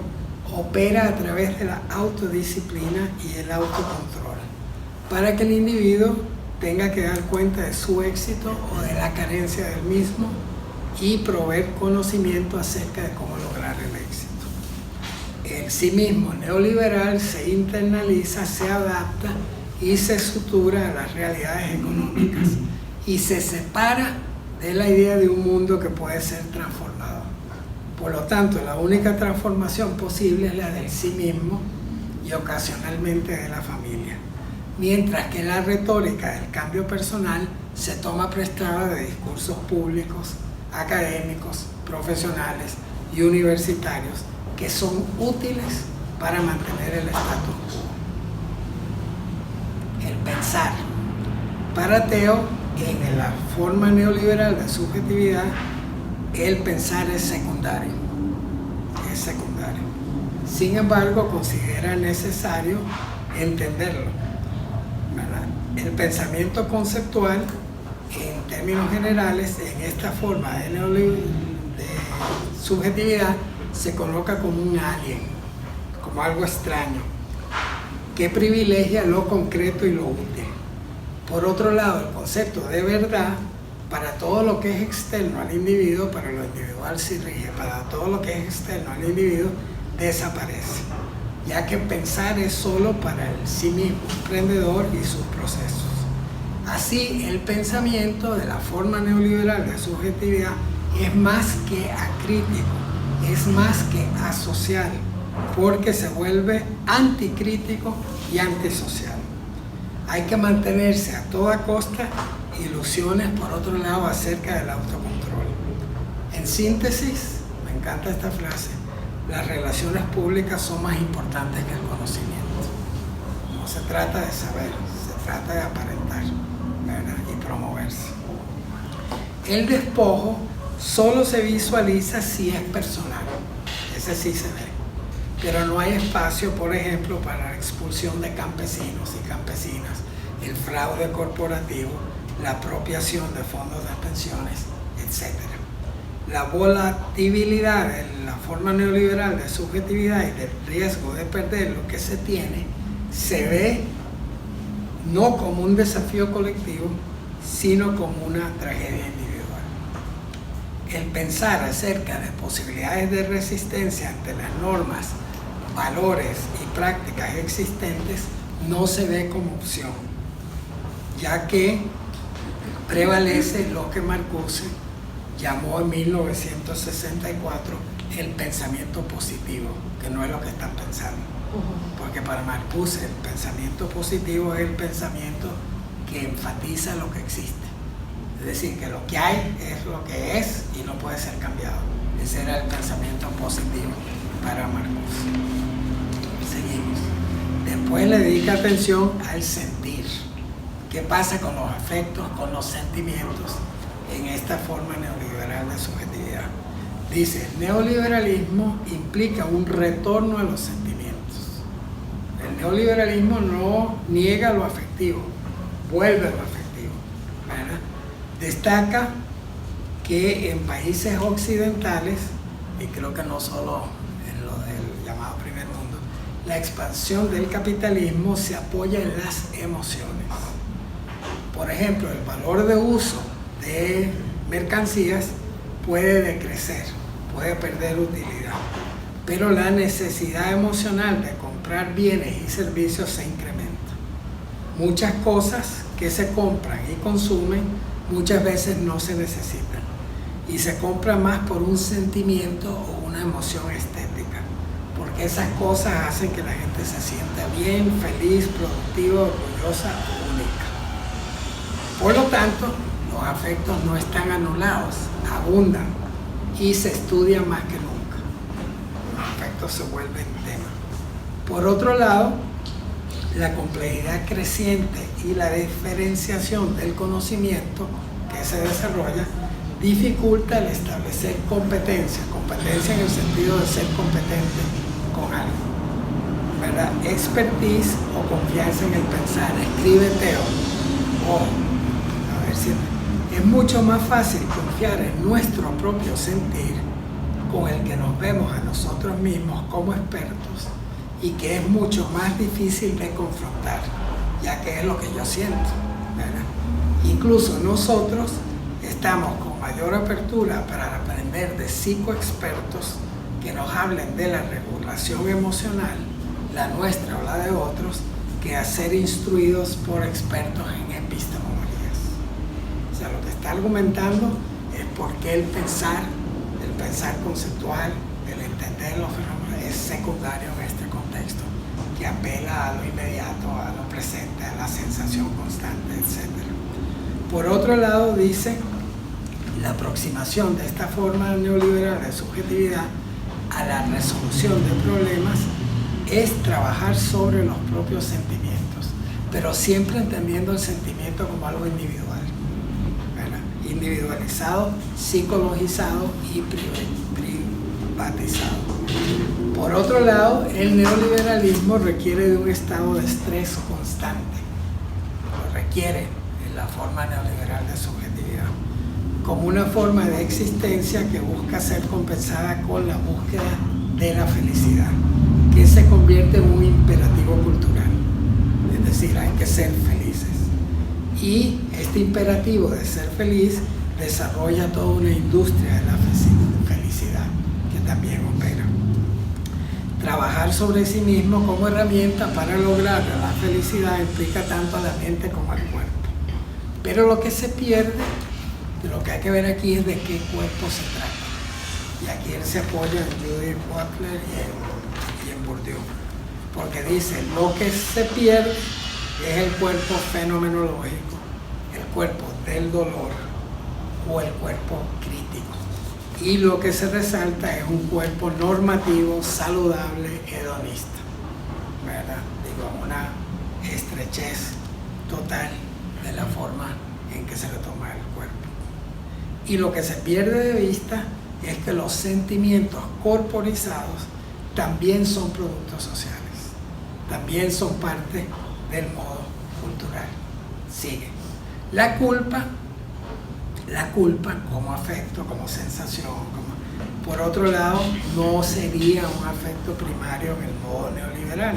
opera a través de la autodisciplina y el autocontrol, para que el individuo tenga que dar cuenta de su éxito o de la carencia del mismo y proveer conocimiento acerca de cómo lograr el éxito. El sí mismo neoliberal se internaliza, se adapta y se sutura a las realidades económicas y se separa de la idea de un mundo que puede ser transformado. Por lo tanto, la única transformación posible es la del sí mismo y ocasionalmente de la familia, mientras que la retórica del cambio personal se toma prestada de discursos públicos, académicos, profesionales y universitarios que son útiles para mantener el status quo. El pensar. Para Teo, en la forma neoliberal de subjetividad, el pensar es secundario. Sin embargo, considera necesario entenderlo, ¿verdad? El pensamiento conceptual, en términos generales, en esta forma de subjetividad, se coloca como un alien, como algo extraño, que privilegia lo concreto y lo útil. Por otro lado, el concepto de verdad Para todo lo que es externo al individuo, para lo individual sí rige, para todo lo que es externo al individuo desaparece, ya que pensar es solo para el sí mismo emprendedor y sus procesos. Así, el pensamiento de la forma neoliberal de subjetividad es más que acrítico, es más que asocial, porque se vuelve anticrítico y antisocial. Hay que mantenerse a toda costa ilusiones, por otro lado, acerca del autocontrol. En síntesis, me encanta esta frase, las relaciones públicas son más importantes que el conocimiento. No se trata de saber, se trata de aparentar, ¿verdad? Y promoverse. El despojo solo se visualiza si es personal, ese sí se ve, pero no hay espacio, por ejemplo, para la expulsión de campesinos y campesinas, el fraude corporativo, la apropiación de fondos de pensiones, etc. La volatilidad en la forma neoliberal de subjetividad y del riesgo de perder lo que se tiene se ve no como un desafío colectivo, sino como una tragedia individual. El pensar acerca de posibilidades de resistencia ante las normas, valores y prácticas existentes no se ve como opción, ya que prevalece lo que Marcuse llamó en 1964 el pensamiento positivo, que no es lo que están pensando. Porque para Marcuse el pensamiento positivo es el pensamiento que enfatiza lo que existe. Es decir, que lo que hay es lo que es y no puede ser cambiado. Ese era el pensamiento positivo para Marcuse. Seguimos. Después le dedica atención al sentir. ¿Qué pasa con los afectos, con los sentimientos en esta forma neoliberal de subjetividad? Dice, el neoliberalismo implica un retorno a los sentimientos. El neoliberalismo no niega lo afectivo, vuelve a lo afectivo, ¿verdad? Destaca que en países occidentales, y creo que no solo en lo del llamado primer mundo, la expansión del capitalismo se apoya en las emociones. Por ejemplo, el valor de uso de mercancías puede decrecer, puede perder utilidad, pero la necesidad emocional de comprar bienes y servicios se incrementa. Muchas cosas que se compran y consumen muchas veces no se necesitan y se compra más por un sentimiento o una emoción estética, porque esas cosas hacen que la gente se sienta bien, feliz, productiva, orgullosa, única. Por lo tanto, los afectos no están anulados, abundan y se estudian más que nunca. Los afectos se vuelven tema. Por otro lado, la complejidad creciente y la diferenciación del conocimiento que se desarrolla dificulta el establecer competencia en el sentido de ser competente con algo, ¿verdad? Expertise o confianza en el pensar, escribe Teo. Es mucho más fácil confiar en nuestro propio sentir con el que nos vemos a nosotros mismos como expertos y que es mucho más difícil de confrontar, ya que es lo que yo siento, ¿verdad? Incluso nosotros estamos con mayor apertura para aprender de psicoexpertos que nos hablen de la regulación emocional, la nuestra o la de otros, que a ser instruidos por expertos en epistemologías. O sea, lo que está argumentando es por qué el pensar conceptual, el entender los fenómenos es secundario en este contexto, que apela a lo inmediato, a lo presente, a la sensación constante, etc. Por otro lado, dice, la aproximación de esta forma neoliberal de subjetividad a la resolución de problemas es trabajar sobre los propios sentimientos, pero siempre entendiendo el sentimiento como algo individual, ¿verdad? Individualizado, psicologizado y privatizado. Por otro lado, el neoliberalismo requiere de un estado de estrés constante, lo requiere en la forma neoliberal de subjetividad, como una forma de existencia que busca ser compensada con la búsqueda de la felicidad, que se convierte en un imperativo cultural, es decir, hay que ser felices. Y este imperativo de ser feliz desarrolla toda una industria de la felicidad que también opera. Trabajar sobre sí mismo como herramienta para lograr la felicidad implica tanto a la mente como al cuerpo. Pero lo que se pierde, lo que hay que ver aquí es de qué cuerpo se trata. Y aquí él se apoya en Judith Butler y en Bourdieu. Porque dice, lo que se pierde es el cuerpo fenomenológico, el cuerpo del dolor o el cuerpo crítico. Y lo que se resalta es un cuerpo normativo, saludable, hedonista, ¿verdad? Digo, una estrechez total de la forma en que se le toma el cuerpo. Y lo que se pierde de vista es que los sentimientos corporizados también son productos sociales, también son parte del modo cultural. Sigue. La culpa como afecto, como sensación, por otro lado, no sería un afecto primario en el modo neoliberal,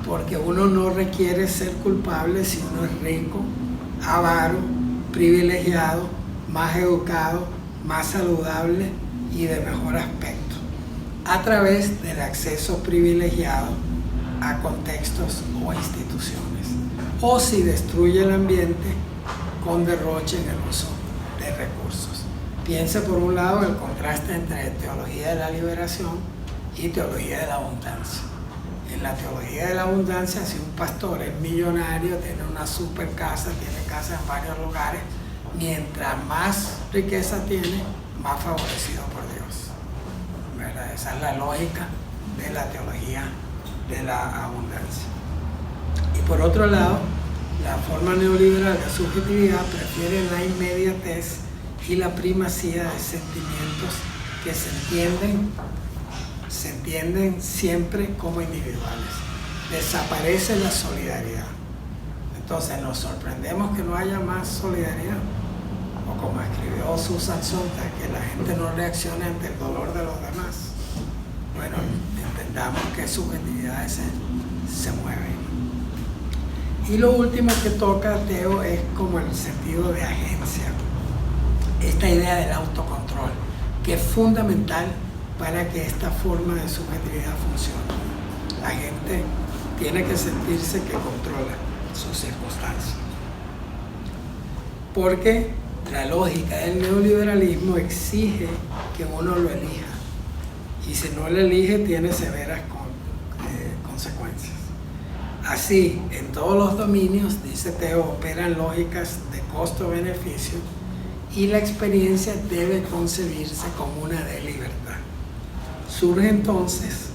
porque uno no requiere ser culpable si uno es rico, avaro, privilegiado, más educado, más saludable y de mejor aspecto, a través del acceso privilegiado a contextos o instituciones, o si destruye el ambiente con derroche en el uso de recursos. Piense por un lado el contraste entre teología de la liberación y teología de la abundancia. En la teología de la abundancia, si un pastor es millonario, tiene una super casa, tiene casa en varios lugares, mientras más riqueza tiene, más favorecido por Dios, ¿verdad? Esa es la lógica de la teología de la abundancia. Y por otro lado, la forma neoliberal de subjetividad prefiere la inmediatez y la primacía de sentimientos que se entienden siempre como individuales. Desaparece la solidaridad. Entonces nos sorprendemos que no haya más solidaridad. O como escribió Susan Sontag, que la gente no reaccione ante el dolor de los demás. Bueno, entendamos que subjetividades se mueven. Y lo último que toca Theo es como el sentido de agencia. Esta idea del autocontrol, que es fundamental para que esta forma de subjetividad funcione. La gente tiene que sentirse que controla sus circunstancias. Porque la lógica del neoliberalismo exige que uno lo elija. Y si no lo elige, tiene severas consecuencias. Así, en todos los dominios, dice Theo, operan lógicas de costo-beneficio y la experiencia debe concebirse como una de libertad. Surge entonces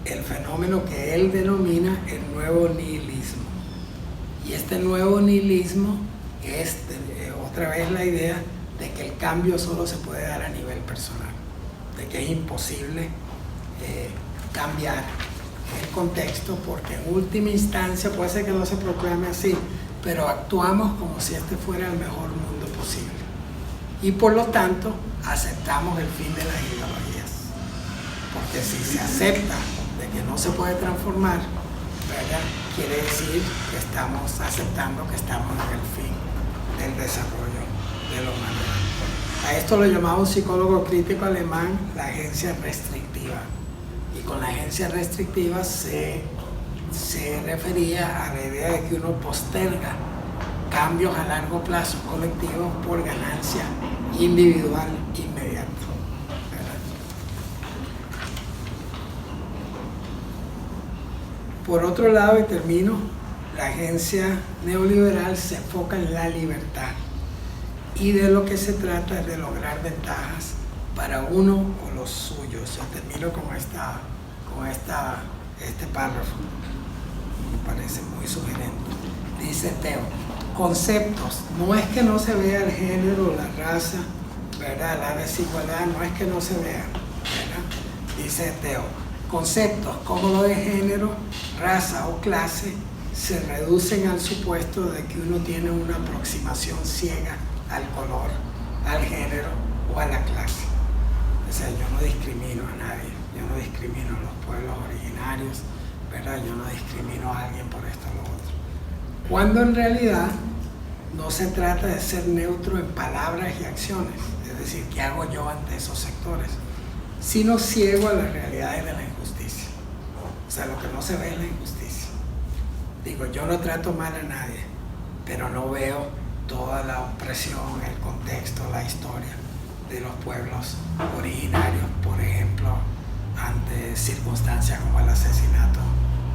el fenómeno que él denomina el nuevo nihilismo. Y este nuevo nihilismo es otra vez la idea de que el cambio solo se puede dar a nivel personal, de que es imposible cambiar el contexto, porque en última instancia puede ser que no se proclame así, pero actuamos como si este fuera el mejor mundo posible. Y por lo tanto, aceptamos el fin de las ideologías. Porque si se acepta de que no se puede transformar, ¿verdad? Quiere decir que estamos aceptando que estamos en el fin del desarrollo de la humanidad. A esto lo llamaba un psicólogo crítico alemán la agencia restrictiva. Y con la agencia restrictiva se refería a la idea de que uno posterga cambios a largo plazo colectivos por ganancia individual inmediata. Por otro lado, y termino, la agencia neoliberal se enfoca en la libertad y de lo que se trata es de lograr ventajas para uno o los suyos. Yo termino con este párrafo, me parece muy sugerente. Dice Theo, conceptos, no es que no se vea el género, la raza, ¿verdad? La desigualdad, no es que no se vea, ¿verdad? Dice Theo, conceptos como lo de género, raza o clase se reducen al supuesto de que uno tiene una aproximación ciega al color, al género o a la clase. O sea, yo no discrimino a nadie, yo no discrimino a los pueblos originarios, ¿verdad? Yo no discrimino a alguien por esto o lo otro. Cuando en realidad no se trata de ser neutro en palabras y acciones, es decir, ¿qué hago yo ante esos sectores? Sino ciego a las realidades de la injusticia. O sea, lo que no se ve es la injusticia. Digo, yo no trato mal a nadie, pero no veo toda la opresión, el contexto, la historia de los pueblos originarios, por ejemplo, ante circunstancias como el asesinato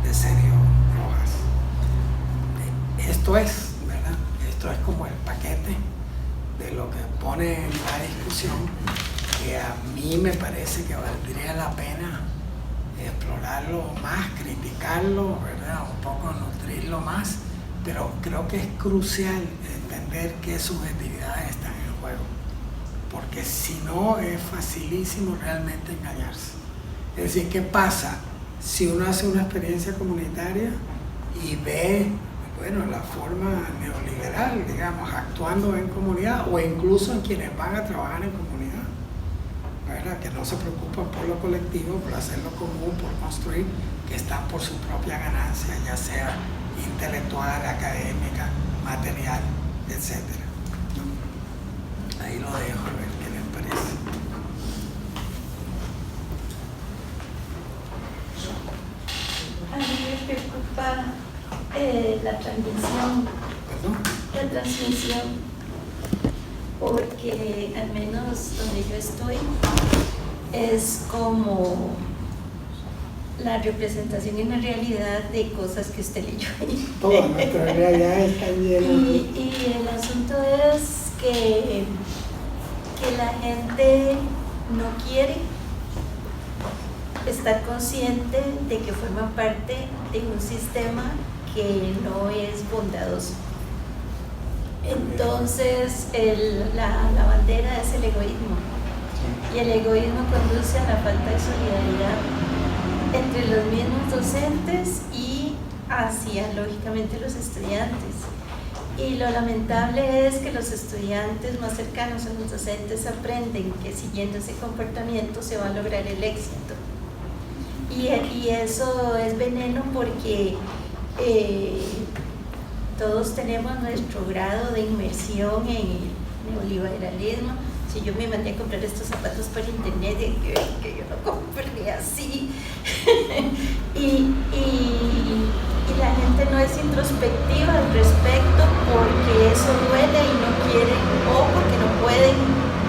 de Sergio Rojas. Esto es, ¿verdad? Esto es como el paquete de lo que pone en la discusión, que a mí me parece que valdría la pena explorarlo más, criticarlo, ¿verdad? Un poco nutrirlo más, pero creo que es crucial entender qué subjetividades están en juego, porque si no es facilísimo realmente engañarse. Es decir, ¿qué pasa si uno hace una experiencia comunitaria y ve, bueno, la forma neoliberal, digamos, actuando en comunidad o incluso en quienes van a trabajar en comunidad, ¿verdad? Que no se preocupan por lo colectivo, por hacerlo común, por construir, que están por su propia ganancia, ya sea intelectual, académica, material, etc. Ahí lo dejo, a ver qué les parece. A mí me preocupa la transmisión. ¿Perdón? La transmisión, porque al menos donde yo estoy es como la representación en la realidad de cosas que usted leyó ahí. Toda nuestra realidad está llena. Y el asunto es que la gente no quiere estar consciente de que forma parte de un sistema que no es bondadoso. Entonces la bandera es el egoísmo, y el egoísmo conduce a la falta de solidaridad entre los mismos docentes y hacia, lógicamente, los estudiantes. Y lo lamentable es que los estudiantes más cercanos a los docentes aprenden que siguiendo ese comportamiento se va a lograr el éxito. Y eso es veneno porque todos tenemos nuestro grado de inmersión en el neoliberalismo. Si yo me mandé a comprar estos zapatos por internet, que yo no compré así. y la gente no es introspectiva al respecto porque eso duele y no quieren, o porque no pueden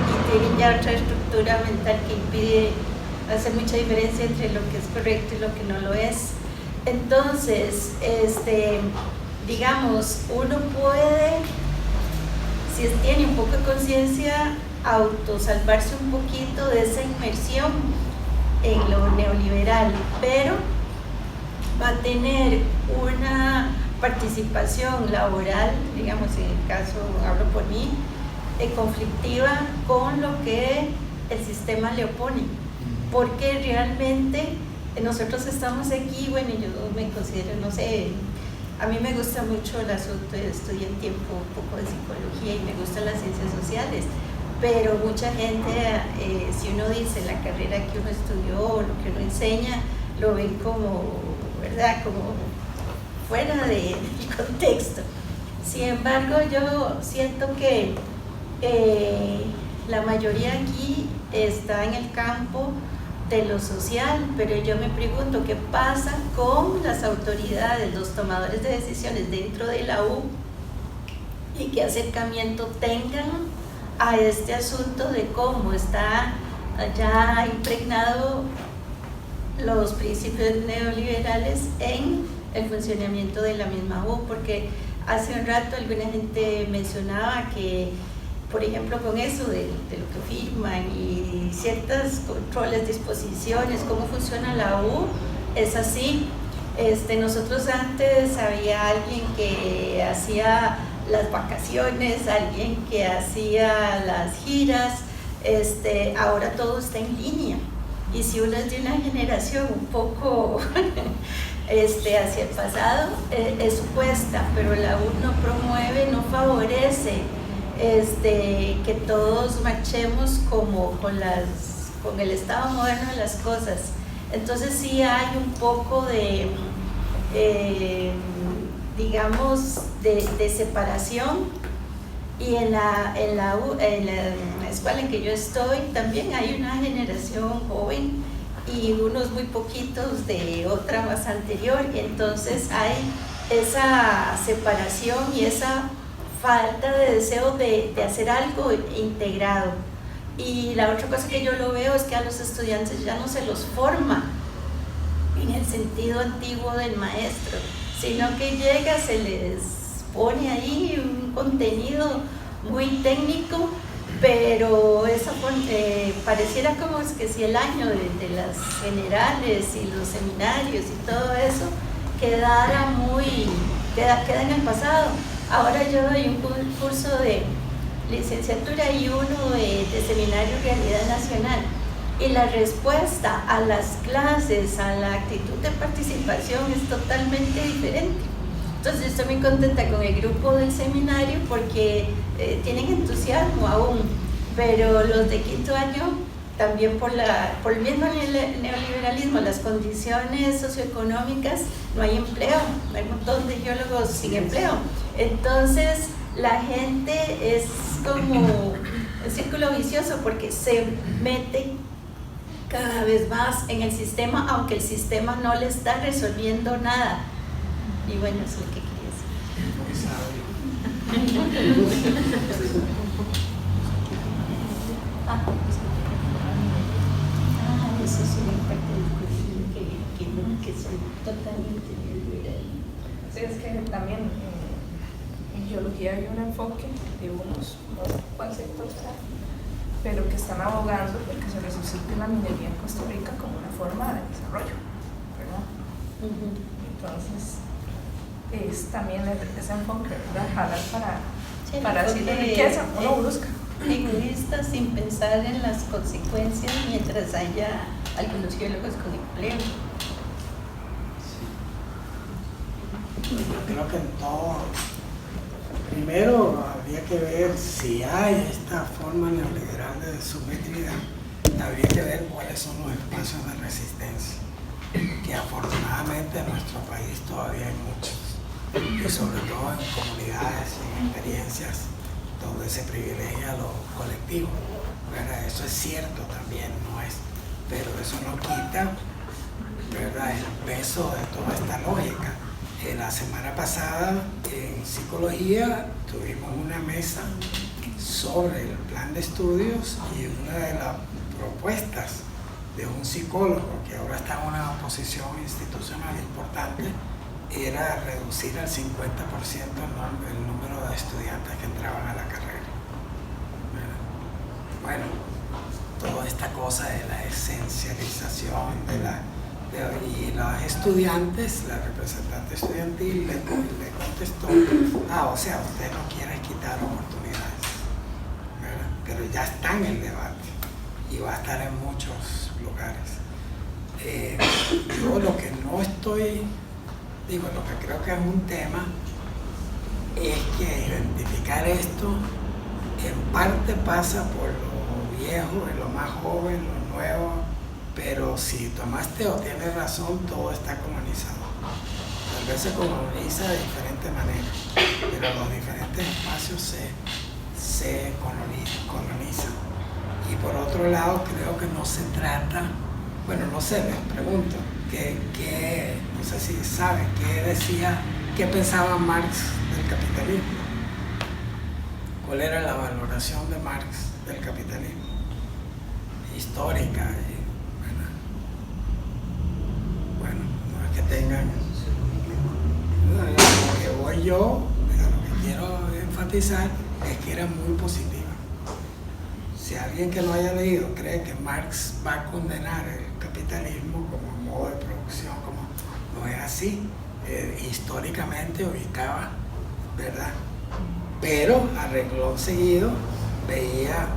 y tienen ya otra estructura mental que impide hacer mucha diferencia entre lo que es correcto y lo que no lo es. Entonces, digamos, uno puede, si tiene un poco de conciencia, autosalvarse un poquito de esa inmersión en lo neoliberal, pero va a tener una participación laboral, digamos, en el caso, hablo por mí, conflictiva con lo que el sistema le opone, porque realmente nosotros estamos aquí, bueno, yo me considero, no sé, a mí me gusta mucho el asunto, estudié un tiempo un poco de psicología y me gustan las ciencias sociales, pero mucha gente, si uno dice la carrera que uno estudió o lo que uno enseña, lo ven como, ¿verdad?, como fuera del contexto. Sin embargo, yo siento que la mayoría aquí está en el campo de lo social, pero yo me pregunto qué pasa con las autoridades, los tomadores de decisiones dentro de la U, y qué acercamiento tengan a este asunto de cómo está ya impregnado los principios neoliberales en el funcionamiento de la misma U, porque hace un rato alguna gente mencionaba que, por ejemplo, con eso de lo que firman y ciertos controles, disposiciones, cómo funciona la U, es así. Nosotros antes había alguien que hacía las vacaciones, alguien que hacía las giras, ahora todo está en línea. Y si uno es de una generación un poco hacia el pasado, eso cuesta, pero la U no promueve, no favorece que todos marchemos como con el estado moderno de las cosas. Entonces sí hay un poco de, digamos, de separación Y en la escuela en que yo estoy también hay una generación joven y unos muy poquitos de otra más anterior, y entonces hay esa separación y esa falta de deseo de hacer algo integrado. Y la otra cosa que yo lo veo es que a los estudiantes ya no se los forma en el sentido antiguo del maestro, sino que llega, se les pone ahí un contenido muy técnico, pero eso pareciera como es que si el año de las generales y los seminarios y todo eso queda en el pasado. Ahora yo doy un curso de licenciatura y uno de seminario Realidad Nacional, y la respuesta a las clases, a la actitud de participación es totalmente diferente. Entonces yo estoy muy contenta con el grupo del seminario porque tienen entusiasmo aún, pero los de quinto año también por el mismo neoliberalismo, las condiciones socioeconómicas, no hay empleo, hay un montón de geólogos sin empleo. Entonces la gente es como un círculo vicioso porque se mete cada vez más en el sistema, aunque el sistema no le está resolviendo nada. Y bueno, eso es lo que quería decir. Eso es una parte del currículum que soy totalmente liberal. Sí, es que también en geología hay un enfoque de unos, no sé cuál sector será, pero que están abogando porque se resucite la minería en Costa Rica como una forma de desarrollo, ¿verdad? Entonces, es también ese enfoque, ¿verdad? Jalar para decir riqueza, uno busca. Egoísta sin pensar en las consecuencias mientras haya algunos geólogos con empleo. Yo creo que en todo, primero habría que ver si hay esta forma neoliberal de subjetividad, habría que ver cuáles son los espacios de resistencia, que afortunadamente en nuestro país todavía hay muchos, y sobre todo en comunidades y en experiencias donde se privilegia lo colectivo, ¿verdad? Eso es cierto también, no es, pero eso no quita, ¿verdad?, el peso de toda esta lógica. La semana pasada en psicología tuvimos una mesa sobre el plan de estudios y una de las propuestas de un psicólogo que ahora está en una posición institucional importante era reducir al 50% el número de estudiantes que entraban a la carrera. Bueno, toda esta cosa de la esencialización y los estudiantes, la representante estudiantil le contestó, o sea, usted no quiere quitar oportunidades, ¿verdad? Pero ya está en el debate y va a estar en muchos lugares. Yo lo que no estoy, lo que creo que es un tema es que identificar esto en parte pasa por lo viejo, lo más joven, lo nuevo, pero si tomaste o tienes razón, todo está colonizado. Tal vez se coloniza de diferente manera, pero los diferentes espacios se colonizan. Y por otro lado, creo que no se trata, no sé, les pregunto, no sé si saben, qué pensaba Marx del capitalismo. ¿Cuál era la valoración de Marx del capitalismo? Histórica. No es que tengan. Lo que voy yo, lo que quiero enfatizar es que era muy positiva. Si alguien que no haya leído cree que Marx va a condenar el capitalismo como modo de producción, como no es así, históricamente ubicaba, ¿verdad? Pero a renglón seguido veía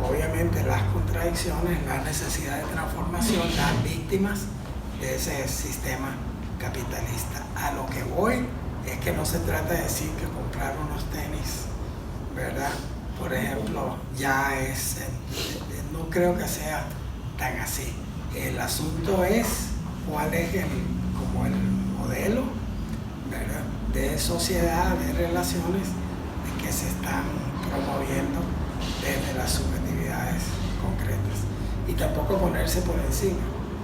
obviamente las contradicciones, la necesidad de transformación, las víctimas de ese sistema capitalista. A lo que voy es que no se trata de decir que comprar unos tenis, ¿verdad?, por ejemplo, no creo que sea tan así. El asunto es cuál es el modelo, ¿verdad?, de sociedad, de relaciones que se están promoviendo desde las subjetividades concretas. Y tampoco ponerse por encima,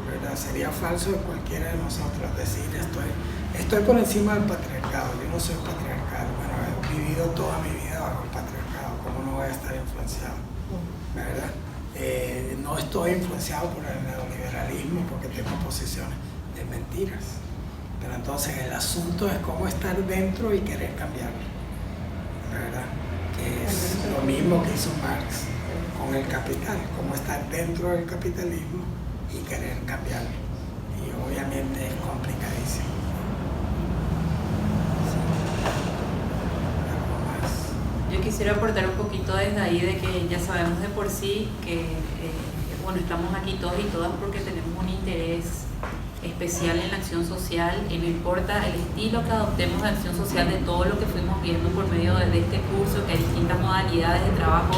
¿verdad? Sería falso de cualquiera de nosotros decir estoy por encima del patriarcado. Yo no soy patriarcal, bueno, he vivido toda mi vida bajo el patriarcado, ¿cómo no voy a estar influenciado? ¿Verdad? No estoy influenciado por el neoliberalismo porque tengo posiciones de mentiras, pero entonces el asunto es cómo estar dentro y querer cambiarlo, ¿verdad? Que es lo mismo que hizo Marx con el capital, cómo estar dentro del capitalismo y querer cambiarlo, y obviamente es complicadísimo. Yo quisiera aportar un poquito desde ahí de que ya sabemos de por sí que bueno, estamos aquí todos y todas porque tenemos un interés especial en la acción social, y no importa el estilo que adoptemos de acción social, de todo lo que fuimos viendo por medio de este curso, que hay distintas modalidades de trabajo,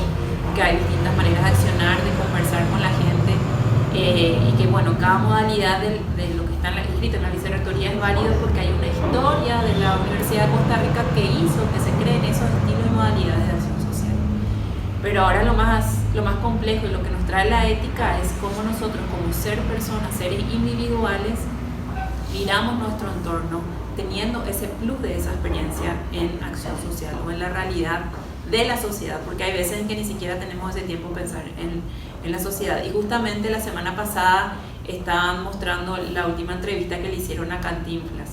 que hay distintas maneras de accionar, de conversar con la gente, y que bueno, cada modalidad de lo que está escrito en la vicerrectoría es válido porque hay una historia de la Universidad de Costa Rica que hizo que se creen esos estilos y modalidades de acción social. Pero ahora lo más complejo y lo que nos trae la ética es cómo nosotros como personas, seres individuales, miramos nuestro entorno teniendo ese plus de esa experiencia en acción social o en la realidad de la sociedad, porque hay veces en que ni siquiera tenemos ese tiempo de pensar en la sociedad. Y justamente la semana pasada estaban mostrando la última entrevista que le hicieron a Cantinflas,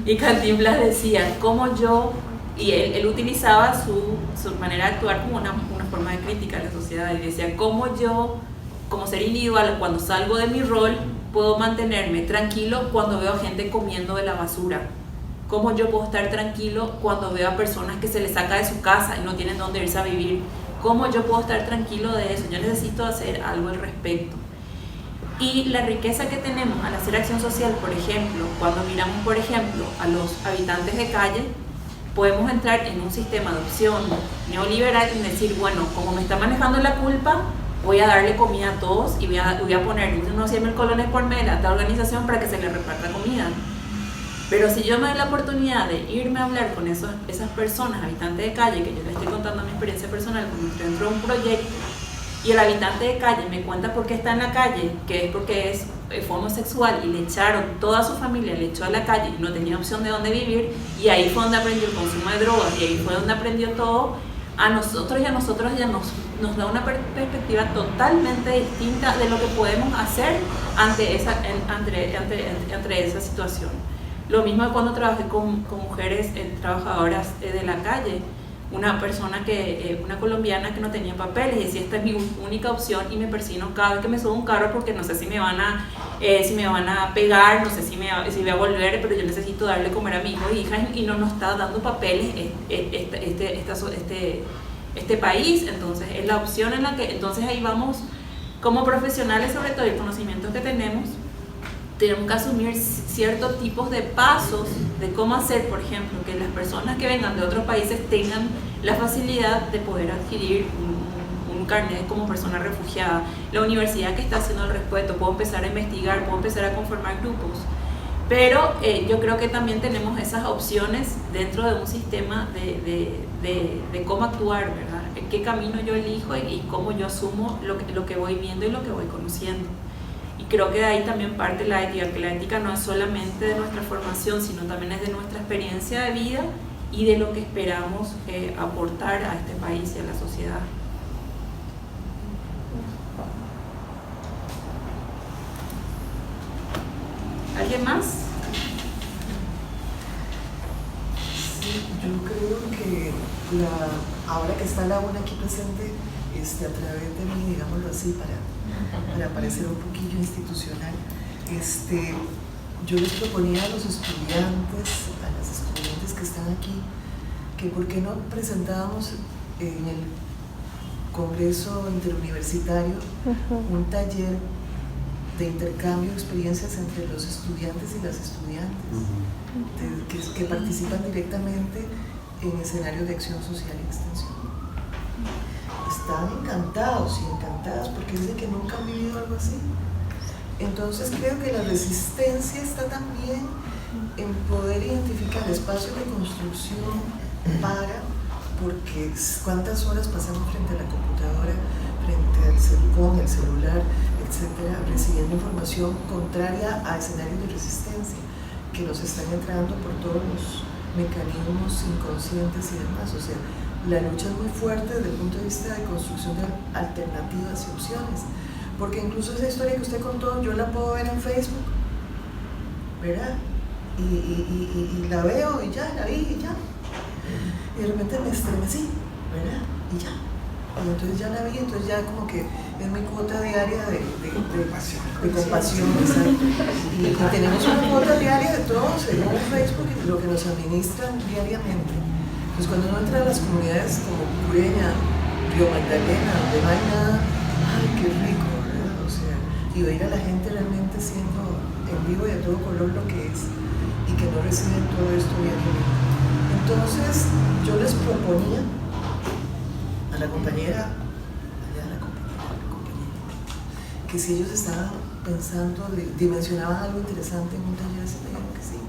y Cantinflas decía cómo yo, y él utilizaba su manera de actuar como una forma de crítica a la sociedad, y decía cómo yo, como ser individual, cuando salgo de mi rol, puedo mantenerme tranquilo cuando veo a gente comiendo de la basura. Cómo yo puedo estar tranquilo cuando veo a personas que se les saca de su casa y no tienen dónde irse a vivir. Cómo yo puedo estar tranquilo de eso. Yo necesito hacer algo al respecto. Y la riqueza que tenemos al hacer acción social, por ejemplo, cuando miramos, por ejemplo, a los habitantes de calle, podemos entrar en un sistema de opción neoliberal y decir, bueno, como me está manejando la culpa, voy a darle comida a todos y voy a poner unos 100.000 colones por mes a esta organización para que se le reparta comida. Pero si yo me doy la oportunidad de irme a hablar con esas personas, habitantes de calle, que yo les estoy contando mi experiencia personal cuando estoy dentro de un proyecto, y el habitante de calle me cuenta por qué está en la calle, que es porque fue homosexual y le echaron, toda su familia le echó a la calle y no tenía opción de dónde vivir, y ahí fue donde aprendió el consumo de drogas, y ahí fue donde aprendió todo, a nosotros ya nos da una perspectiva totalmente distinta de lo que podemos hacer ante esa situación. Lo mismo cuando trabajé con mujeres trabajadoras de la calle, una colombiana que no tenía papeles y decía, esta es mi única opción, y me persino cada vez que me subo a un carro porque no sé si me van a pegar, no sé si voy a volver, pero yo necesito darle comer a mi hijo y hija, y no nos está dando papeles este país. Entonces es la opción en la que, entonces ahí vamos como profesionales, sobre todo el conocimiento que tenemos que asumir ciertos tipos de pasos de cómo hacer, por ejemplo, que las personas que vengan de otros países tengan la facilidad de poder adquirir un carnet como persona refugiada. La universidad que está haciendo al respecto, puedo empezar a investigar, puedo empezar a conformar grupos, pero yo creo que también tenemos esas opciones dentro de un sistema de cómo actuar, ¿verdad? Qué camino yo elijo y cómo yo asumo lo que voy viendo y lo que voy conociendo. Y creo que de ahí también parte la ética, que la ética no es solamente de nuestra formación, sino también es de nuestra experiencia de vida y de lo que esperamos aportar a este país y a la sociedad. ¿Alguien más? Sí, yo creo que ahora que está la UNA aquí presente, a través de mí, digámoslo así, para parecer un poquillo institucional, yo les proponía a los estudiantes, a las estudiantes que están aquí, que por qué no presentábamos en el Congreso Interuniversitario un taller de intercambio de experiencias entre los estudiantes y las estudiantes, que participan directamente en escenarios de acción social y extensión. Están encantados y encantadas porque dicen que nunca han vivido algo así. Entonces creo que la resistencia está también en poder identificar espacios de construcción para porque cuántas horas pasamos frente a la computadora, frente con el celular, etcétera, recibiendo información contraria a escenarios de resistencia que nos están entrando por todos los mecanismos inconscientes y demás. O sea, la lucha es muy fuerte desde el punto de vista de construcción de alternativas y opciones, porque incluso esa historia que usted contó, yo la puedo ver en Facebook, ¿verdad? Y la veo y ya, la vi y ya. Y de repente me estremecí, ¿verdad? Y ya. Y entonces ya la vi, entonces ya como que es mi cuota diaria de compasión, exacto. Y tenemos una cuota diaria de todo, según Facebook, y lo que nos administran diariamente. Pues cuando uno entra a las comunidades como Cureña, Río Magdalena, donde no hay nada, ¡ay, qué rico!, ¿verdad? O sea, y oír a la gente realmente siendo en vivo y a todo color lo que es, y que no reciben todo esto diariamente. Entonces, yo les proponía a la compañera, que si ellos estaban pensando, dimensionaban algo interesante en un taller, se me dijeron que sí.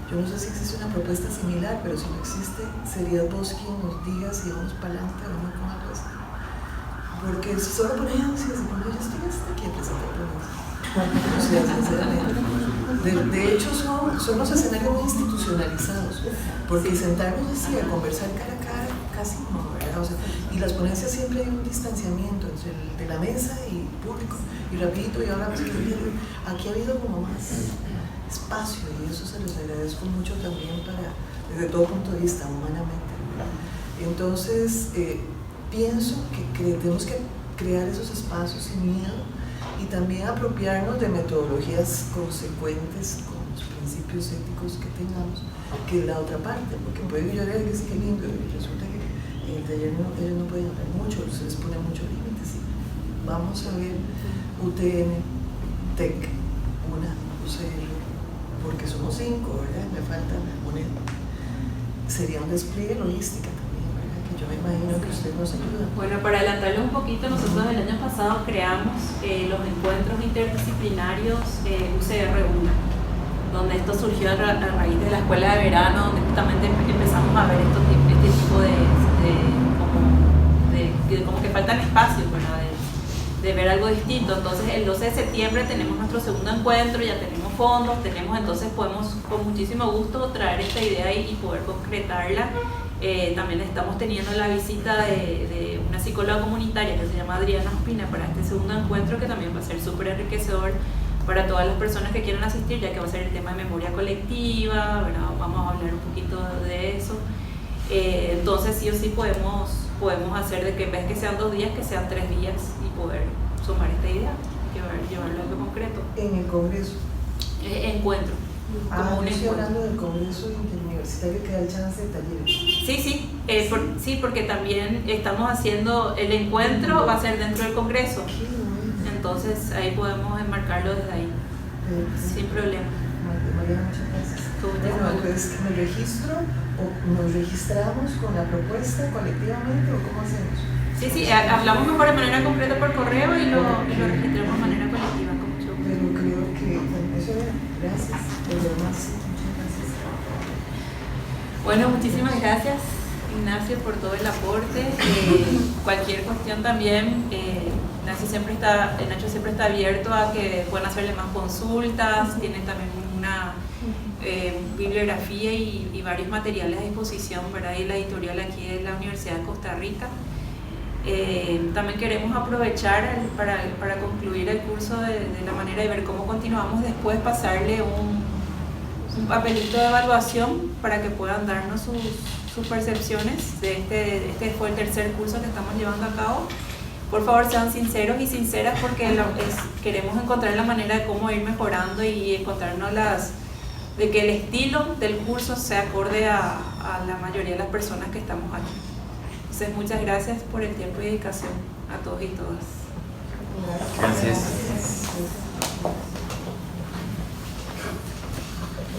Yo no sé si existe una propuesta similar, pero si no existe, serías vos quien nos diga si vamos para adelante o no con algo así. Porque solo ponencias, y cuando yo estoy hasta aquí a presentar ponencias. O sea, sinceramente. De hecho, son los escenarios muy institucionalizados, porque sentarnos así a conversar cara a cara, casi no, ¿verdad? O sea, y las ponencias siempre hay un distanciamiento entre el de la mesa y el público, y rapidito, y ahora aquí ha habido como más espacio, y eso se los agradezco mucho también desde todo punto de vista, humanamente. Entonces, pienso que tenemos que crear esos espacios sin miedo, y también apropiarnos de metodologías consecuentes con los principios éticos que tengamos, que es la otra parte, porque puede que yo diga que sí, que lindo, y resulta que en el taller ellos no pueden hablar mucho, se les pone muchos límites. Vamos a ver UTN, TEC, una UCR, porque somos 5, ¿verdad? Me falta la moneda. Sería un despliegue logística también, ¿verdad? Que yo me imagino que usted nos ayuda. Bueno, para adelantarle un poquito, nosotros el año pasado creamos los encuentros interdisciplinarios UCR1, donde esto surgió a raíz de la escuela de verano, donde justamente empezamos a ver este tipo de como que faltan espacios, ¿verdad? De ver algo distinto. Entonces el 12 de septiembre tenemos nuestro segundo encuentro, ya tenemos fondos, entonces podemos con muchísimo gusto traer esta idea y poder concretarla. También estamos teniendo la visita de una psicóloga comunitaria que se llama Adriana Ospina para este segundo encuentro, que también va a ser súper enriquecedor para todas las personas que quieran asistir, ya que va a ser el tema de memoria colectiva, ¿verdad? Vamos a hablar un poquito de eso. Entonces sí o sí podemos hacer de que en vez que sean 2 días, que sean 3 días, y poder sumar esta idea, llevarlo a algo concreto. En el Congreso. Encuentro. Como yo estoy hablando del Congreso Interuniversitario que da el chance de talleres. Sí, porque también estamos haciendo el encuentro, va a ser dentro del Congreso. Entonces ahí podemos enmarcarlo desde ahí, sin problema. Mariana, muchas gracias. Bueno, entonces me registro o nos registramos con la propuesta colectivamente o cómo hacemos. Sí, hablamos mejor de manera concreta por correo y lo registramos de manera colectiva con mucho gusto. Pero creo que eso era. Gracias. Los demás, muchas gracias. Bueno, muchísimas gracias, Ignacio, por todo el aporte. Cualquier cuestión también, Nacho siempre está abierto a que puedan hacerle más consultas. Tienen también una bibliografía y varios materiales a disposición, ¿verdad? Y la editorial aquí de la Universidad de Costa Rica. También queremos aprovechar para concluir el curso de la manera de ver cómo continuamos después, pasarle un papelito de evaluación para que puedan darnos sus percepciones de este fue el tercer curso que estamos llevando a cabo. Por favor, sean sinceros y sinceras, porque queremos encontrar la manera de cómo ir mejorando y encontrarnos de que el estilo del curso se acorde a la mayoría de las personas que estamos aquí. Entonces, muchas gracias por el tiempo y dedicación a todos y todas. Gracias.